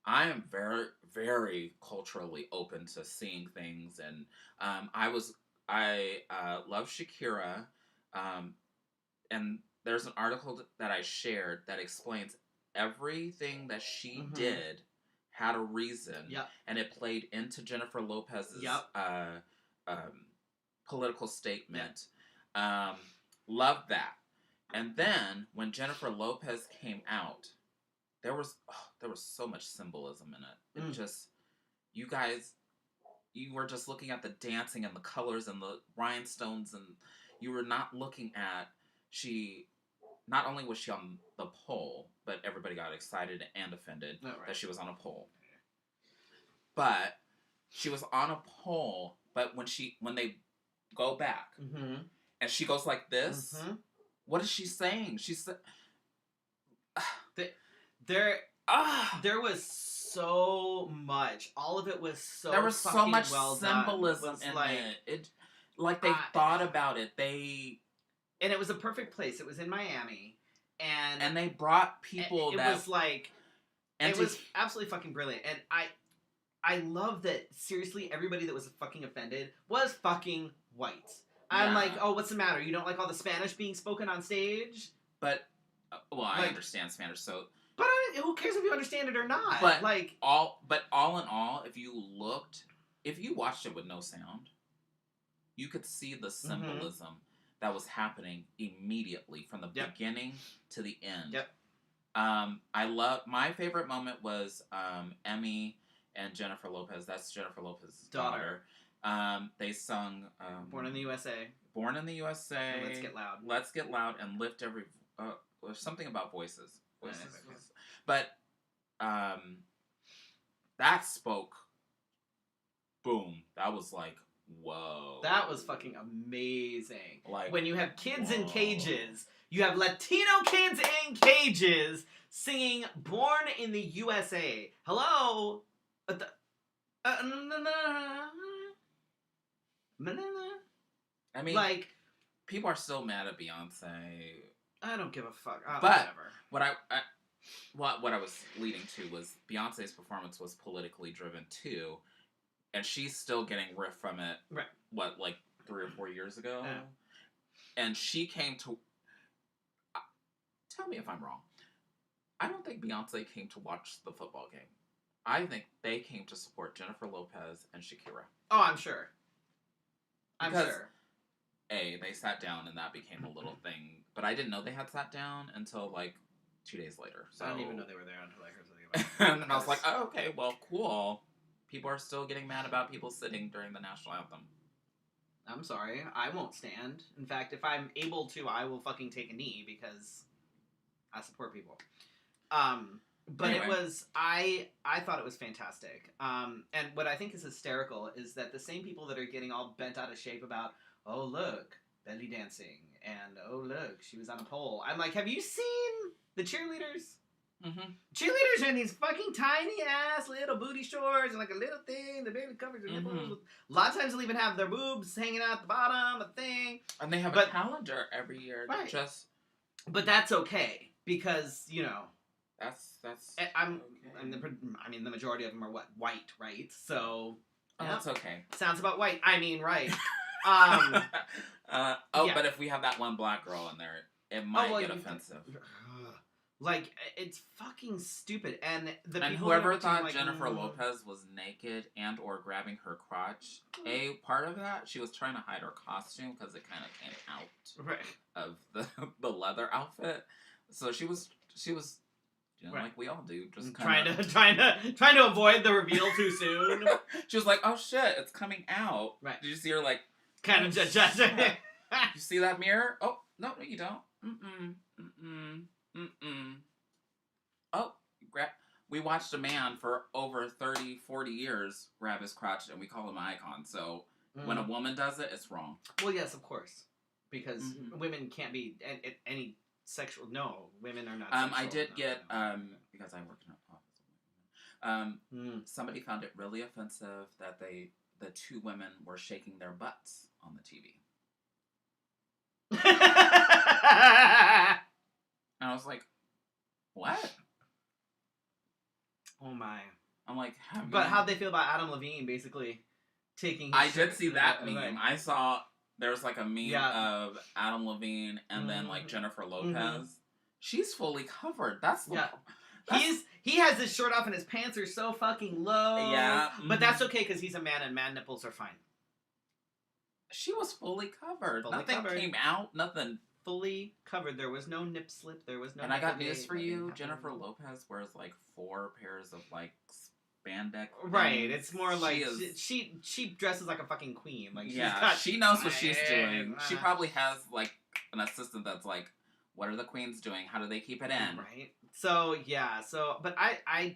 I am very, very culturally open to seeing things, and I love Shakira, and there's an article that I shared that explains everything that she did had a reason, and it played into Jennifer Lopez's political statement. Loved that, and then when Jennifer Lopez came out, there was so much symbolism in it. It just, you guys, you were just looking at the dancing and the colors and the rhinestones, and you were not looking at, not only was she on the pole, but everybody got excited and offended that she was on a pole. But she was on a pole, but when they go back, and she goes like this, what is she saying? She said...
There was so much. All of it was so
there was so much
well
symbolism in it. Like they thought about it.
And it was a perfect place. It was in Miami,
and they brought people.
It was absolutely fucking brilliant. And I love that. Seriously, everybody that was fucking offended was fucking white. I'm like, oh, what's the matter? You don't like all the Spanish being spoken on stage?
But I understand Spanish, so.
But who cares if you understand it or not?
But all in all, if you watched it with no sound, you could see the symbolism that was happening immediately from the beginning to the end. My favorite moment was Emmy and Jennifer Lopez. That's Jennifer Lopez's daughter. They sung
Born in the USA.
Born in the USA.
And Let's Get Loud.
Let's Get Loud and lift every... there's something about voices. But that spoke... Boom. That was like, whoa.
That was fucking amazing.
Like,
when you have kids in cages, you have Latino kids in cages singing Born in the USA. Hello?
I mean,
like,
people are still mad at Beyonce.
I don't give a fuck.
But whatever. What I was leading to was Beyonce's performance was politically driven too, and she's still getting riff from it.
Right.
What, like 3 or 4 years ago?
Yeah.
And she came to... Tell me if I'm wrong. I don't think Beyonce came to watch the football game. I think they came to support Jennifer Lopez and Shakira.
Oh, I'm sure. I'm sure.
They sat down and that became a little thing. But I didn't know they had sat down until like 2 days later. So
I didn't even know they were there until I heard something about it.
And I was like, oh, okay, well, cool. People are still getting mad about people sitting during the national anthem.
I'm sorry. I won't stand. In fact, if I'm able to, I will fucking take a knee because I support people. But anyway. It was, I thought it was fantastic. And what I think is hysterical is that the same people that are getting all bent out of shape about, oh, look, belly dancing, and oh, look, she was on a pole. I'm like, have you seen the cheerleaders?
Mm-hmm.
Cheerleaders are in these fucking tiny ass little booty shorts and like a little thing that barely covers their nipples. A lot of times they'll even have their boobs hanging out the bottom, a thing.
And they have a calendar every year that just...
But that's okay, because, you know...
That's
okay. The majority of them are white, right? So...
Oh, that's okay.
Sounds about white. Right.
But if we have that one black girl in there, it might get offensive.
Like, it's fucking stupid. And
whoever thought Jennifer Lopez was naked and or grabbing her crotch, part of that, she was trying to hide her costume because it kind of came out of the leather outfit. So she was like we all do, just
trying to avoid the reveal too soon.
She was like, "Oh shit, it's coming out."
Right.
Did you see her like
kind of judging?
You see that mirror? Oh no, you don't. Oh, we watched a man for over 30, 40 years grab his crotch, and we call him an icon. So when a woman does it, it's wrong.
Well, yes, of course, because women can't be any sexual. No, women are not. Sexual.
I did get because I work in an office. Somebody found it really offensive that the two women were shaking their butts on the TV. And I was like, what?
Oh my.
I'm like,
how'd they feel about Adam Levine basically taking
I did see that meme. I saw there was like a meme of Adam Levine and then like Jennifer Lopez. She's fully covered.
He has his shirt off and his pants are so fucking low.
Yeah.
But that's okay because he's a man and man nipples are fine.
She was fully covered. Nothing came out. Nothing.
Fully covered. There was no nip slip. There was no.
And I got news for you. Jennifer Lopez wears like 4 pairs of like spandex.
Right. It's more like she dresses like a fucking queen. Like
she knows what she's doing. She probably has like an assistant that's like, what are the queens doing? How do they keep it in?
Right. So but I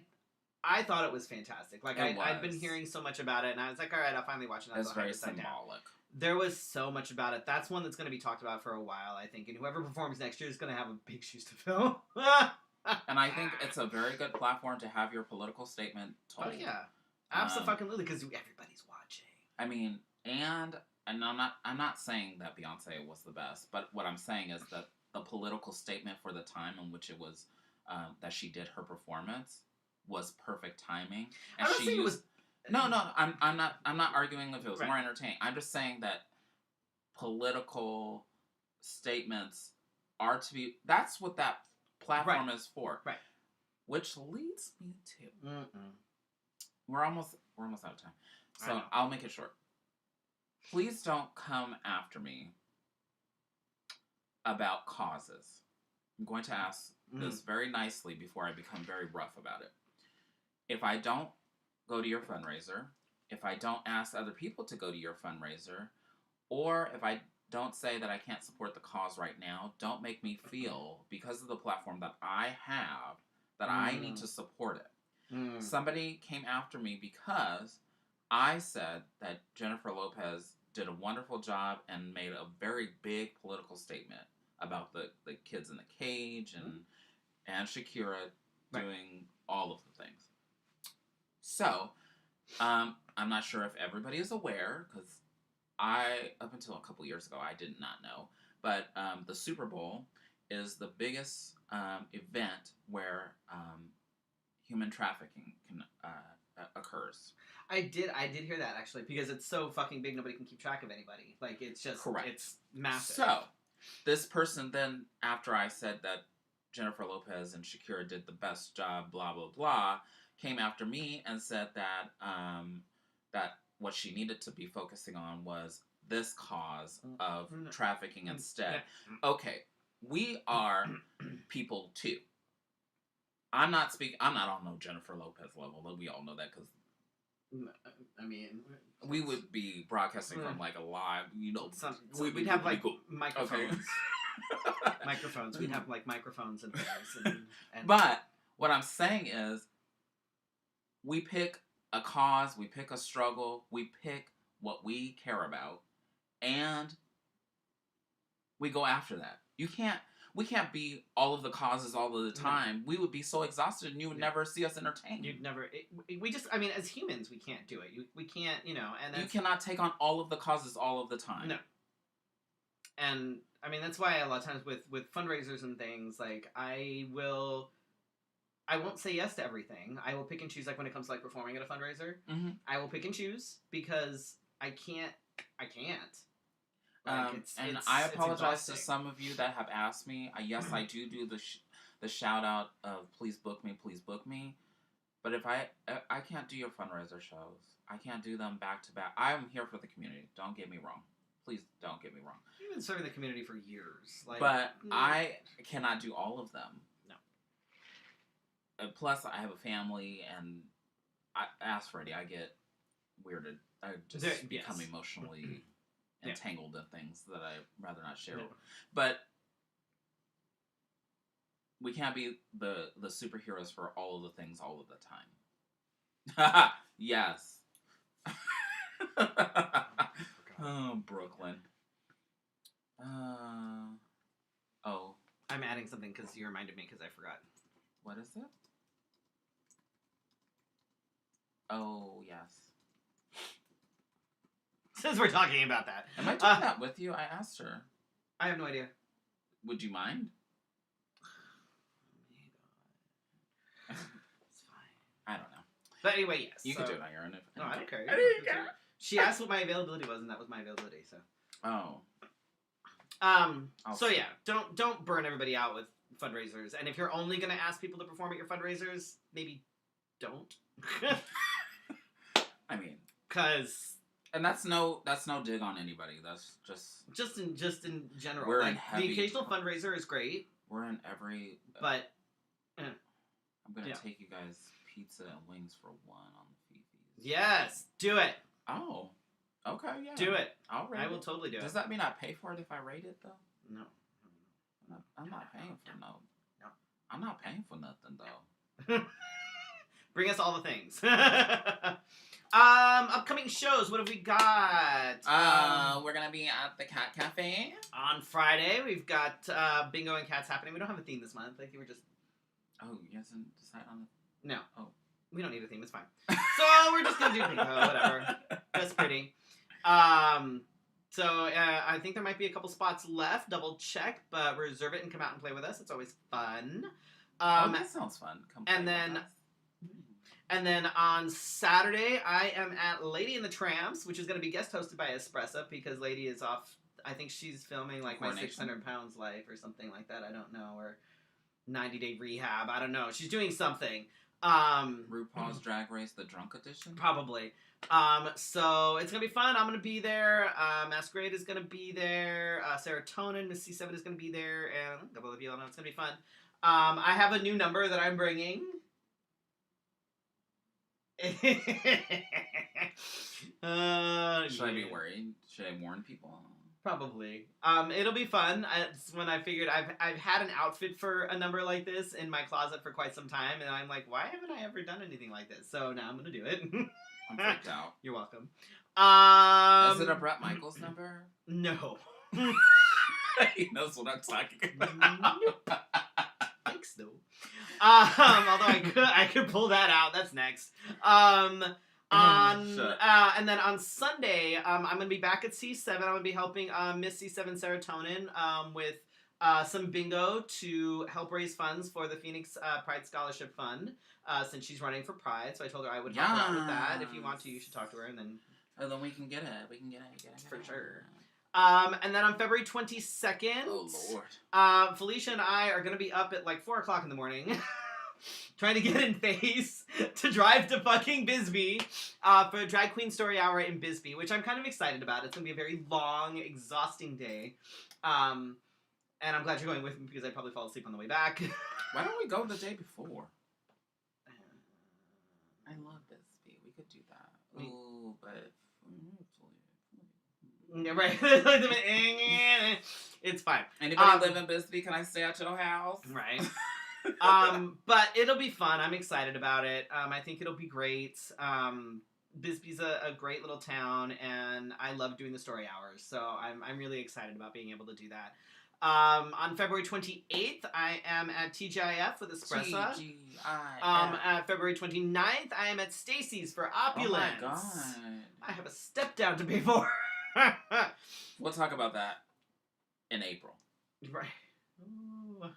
thought it was fantastic. Like I'd been hearing so much about it, and I was like, all right, I'll finally watch it.
It's very symbolic.
There was so much about it. That's one that's going to be talked about for a while, I think. And whoever performs next year is going to have a big shoes to fill.
And I think it's a very good platform to have your political statement told.
Oh yeah, absolutely, because everybody's watching.
I mean, and I'm not saying that Beyonce was the best, but what I'm saying is that the political statement for the time in which it was that she did her performance was perfect timing. And
it was.
No, I'm not arguing if it was more entertaining. I'm just saying that political statements are to be. That's what that platform is for.
Right.
Which leads me to. We're almost out of time, so I'll make it short. Please don't come after me about causes. I'm going to ask this very nicely before I become very rough about it. If I don't go to your fundraiser, if I don't ask other people to go to your fundraiser, or if I don't say that I can't support the cause right now, don't make me feel, because of the platform that I have, that I need to support it. Somebody came after me because I said that Jennifer Lopez did a wonderful job and made a very big political statement about the kids in the cage and Shakira doing all of the things. So, I'm not sure if everybody is aware, because up until a couple years ago, I did not know, but the Super Bowl is the biggest event where human trafficking occurs.
I did hear that, actually, because it's so fucking big, nobody can keep track of anybody. Like, it's just, it's massive.
So, this person then, after I said that Jennifer Lopez and Shakira did the best job, blah, blah, blah, came after me and said that that what she needed to be focusing on was this cause of trafficking instead. Okay, we are people too. I'm not on no Jennifer Lopez level. We all know that because we would be broadcasting from like a live,
we'd have like microphones. Okay. Microphones. We'd have like microphones and things. And
but what I'm saying is, we pick a cause, we pick a struggle, we pick what we care about, and we go after that. we can't be all of the causes all of the time. We would be so exhausted, and you would never see us entertained.
You'd never. We just. I mean, as humans, we can't do it. We can't. And
you cannot take on all of the causes all of the time.
No. And I mean, that's why a lot of times with fundraisers and things, like I won't say yes to everything. I will pick and choose. Like when it comes to like performing at a fundraiser, I will pick and choose because I can't. Like,
I apologize to some of you that have asked me. Yes, I do the shout out of please book me. But if I can't do your fundraiser shows, I can't do them back to back. I'm here for the community. Don't get me wrong. Please don't get me wrong.
You've been serving the community for years.
But I cannot do all of them.
No.
Plus, I have a family, and I ask Freddy. I get weirded. I just become emotionally entangled in things that I'd rather not share. But we can't be the superheroes for all of the things all of the time. Yes. Oh, Brooklyn. Oh.
I'm adding something because you reminded me because I forgot.
What is it? Oh, yes.
Since we're talking about that.
Am I doing that with you? I asked her.
I have no idea.
Would you mind?
It's fine.
I don't know.
But anyway, yes.
You can do it on your own.
No, I don't care.
I didn't care.
She asked what my availability was, and that was my availability. So.
Oh.
So yeah, don't burn everybody out with fundraisers, and if you're only gonna ask people to perform at your fundraisers, maybe don't.
I mean, and that's no dig on anybody. That's just
in general.
We're
like,
in heavy.
The occasional fundraiser is great.
We're in every.
But
I'm gonna take you guys pizza and wings for one on the Fefes.
Yes, do it.
Oh, okay, yeah.
Do it.
I
will totally do it.
Does that mean I pay for it if I rate it though?
No.
I'm not paying for no. I'm not paying for nothing though.
Bring us all the things. Upcoming shows. What have we got?
We're gonna be at the Cat Cafe
on Friday. We've got bingo and cats happening. We don't have a theme this month. I think we're just.
Oh, you guys didn't decide on it?
No.
Oh.
We don't need a theme. It's fine. So we're just gonna do bingo. Whatever. That's pretty. So I think there might be a couple spots left. Double check, but reserve it and come out and play with us. It's always fun.
That sounds fun. Come play with us.
And then on Saturday, I am at Lady and the Tramps, which is going to be guest hosted by Espressa because Lady is off. I think she's filming like My 600 Pounds Life or something like that. I don't know. Or 90-Day Rehab. I don't know. She's doing something.
RuPaul's Drag Race, the Drunk Edition?
Probably. So it's going to be fun. I'm going to be there. Masquerade is going to be there. Serotonin, Miss C7 is going to be there. And a couple of you all know it's going to be fun. I have a new number that I'm bringing.
Should I be worried? Should I warn people?
Probably. It'll be fun. It's when I figured I've had an outfit for a number like this in my closet for quite some time, and I'm like, why haven't I ever done anything like this? So now I'm gonna do it.
I'm freaked out.
You're welcome.
Is it a Bret Michaels number?
No.
He knows what I'm talking about.
Nope. Thanks though. Although I could pull that out. That's next. And then on Sunday, I'm gonna be back at C7. I'm gonna be helping Miss C7 Serotonin with some bingo to help raise funds for the Phoenix Pride Scholarship Fund. Since she's running for Pride, so I told her I would help her out with that. If you want to, you should talk to her, and then.
Oh, then we can get it. We can get it.
For sure. And then on February 22nd,
oh Lord,
Felicia and I are gonna be up at like 4 o'clock in the morning. Trying to get in phase to drive to fucking Bisbee for a drag queen story hour in Bisbee, which I'm kind of excited about. It's going to be a very long, exhausting day. And I'm glad you're going with me because I'd probably fall asleep on the way back.
Why don't we go the day before? I love Bisbee. We could do that. Ooh, but...
Yeah, right. It's fine.
Anybody live in Bisbee? Can I stay at your house?
Right. But it'll be fun. I'm excited about it. I think it'll be great. Bisbee's a great little town, and I love doing the story hours, so I'm really excited about being able to do that. On February 28th, I am at TGIF with Espressa. At February 29th, I am at Stacy's for Opulence.
Oh my god.
I have a step down to pay for.
We'll talk about that in April.
Right. Ooh.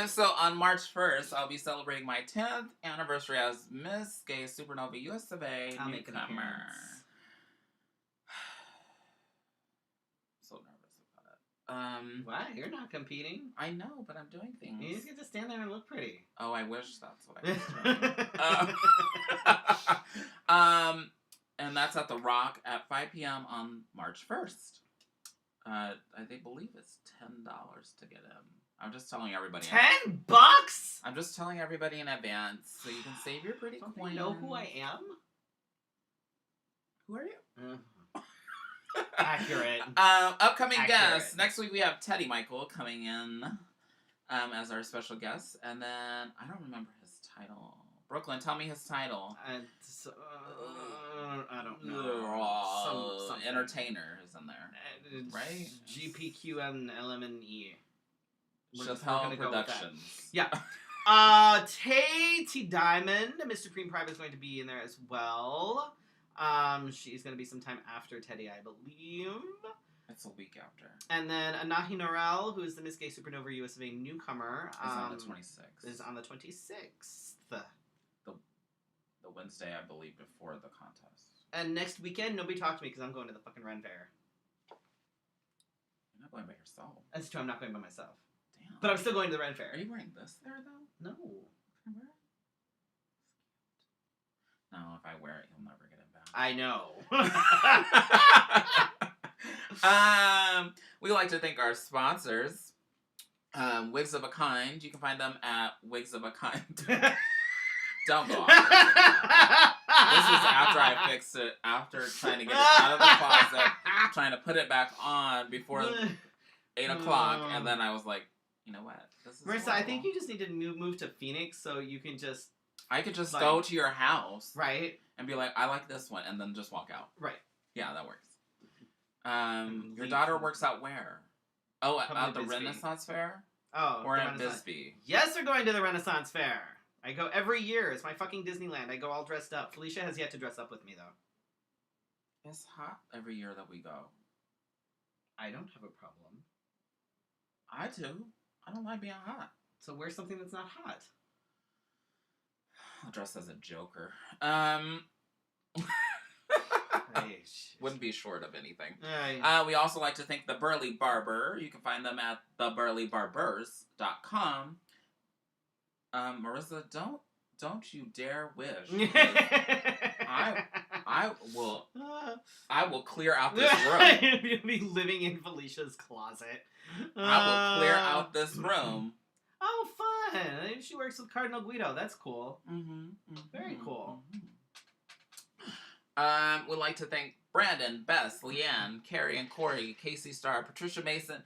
So on March 1st, I'll be celebrating my 10th anniversary as Miss Gay Supernova USofA newcomer. So nervous about it.
Why? You're not competing.
I know, but I'm doing things.
You just get to stand there and look pretty.
Oh, I wish that's what I was doing. And that's at The Rock at 5 p.m. on March 1st. I believe it's $10 to get in. I'm just telling everybody.
$10?
I'm just telling everybody in advance so you can save your pretty coin.
Do you know who I am?
Who are you?
Accurate.
Upcoming guests. Next week we have Teddy Michael coming in as our special guest. And then, I don't remember his title. Brooklyn, tell me his title.
I don't know. Some
entertainer is in there. Right?
GPQNLMNE.
Chappelle Productions.
Yeah. T Diamond, Miss Supreme Private is going to be in there as well. She's going to be sometime after Teddy, I believe.
It's a week after.
And then Anahi Norel, who is the Miss Gay Supernova USofA newcomer.
Is on the 26th.
Is on the 26th.
The Wednesday, I believe, before the contest.
And next weekend, nobody talk to me because I'm going to the fucking Ren Fair.
You're not going by yourself.
That's true, I'm not going by myself.
Damn.
But I'm still going to the Ren Fair.
Are you wearing this there, though?
No.
Can I wear it? No, if I wear it, you'll never get it back.
I know.
We like to thank our sponsors. Wigs of a Kind. You can find them at Wigs of a Kind. Don't go off. This is after I fixed it, after trying to get it out of the closet, trying to put it back on before 8 o'clock, and then I was like, you know what? This is
Marissa,
horrible.
I think you just need to move to Phoenix so you can just...
I could just go to your house.
Right.
And be like, I like this one, and then just walk out.
Right.
Yeah, that works. Your daughter works out where? Oh, at the Renaissance Fair?
Oh,
or at Bisbee?
Yes, they're going to the Renaissance Fair. I go every year. It's my fucking Disneyland. I go all dressed up. Felicia has yet to dress up with me, though.
It's hot every year that we go.
I don't have a problem.
I do. I don't like being hot.
So wear something that's not hot.
I'll dress as a Joker. Wouldn't be short of anything. We also like to thank the Burley Barber. You can find them at theburleybarbers.com. Marissa, don't you dare wish. I will clear out this room.
You'll be living in Felicia's closet.
I will clear out this room.
Oh, fun! She works with Cardinal Guido. That's cool. Very cool.
We'd like to thank Brandon, Bess, Leanne, Carrie and Corey, Casey Starr, Patricia Mason,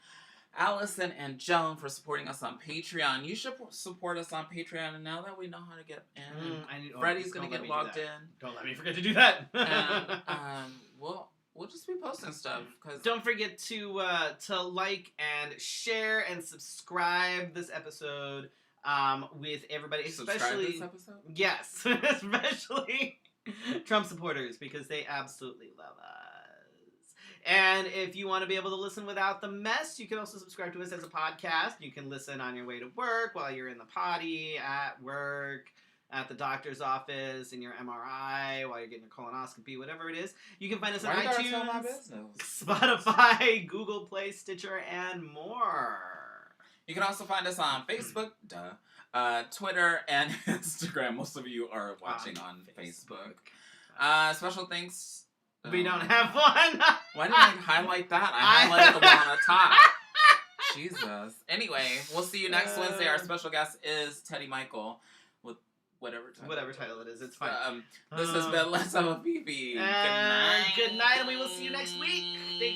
Allison, and Joan for supporting us on Patreon. You should support us on Patreon, and now that we know how to get in, Freddy's going to get logged in.
Don't let me forget to do that.
And we'll just be posting stuff.
Don't forget to like and share and subscribe this episode with everybody. Especially
this episode?
Yes, especially Trump supporters, because they absolutely love us. And if you want to be able to listen without the mess, you can also subscribe to us as a podcast. You can listen on your way to work, while you're in the potty, at work, at the doctor's office, in your MRI, while you're getting your colonoscopy, whatever it is. You can find us on iTunes, Spotify, Google Play, Stitcher, and more.
You can also find us on Facebook, Twitter, and Instagram. Most of you are watching on Facebook. Special thanks.
We don't have one.
Why didn't I highlight that? I highlighted the one on the top. Jesus. Anyway, we'll see you next Wednesday. Our special guest is Teddy Michael with whatever
title it is. It's fine.
This has been Let's Have a Fefe. Good night.
Good night, and we will see you next week. Thank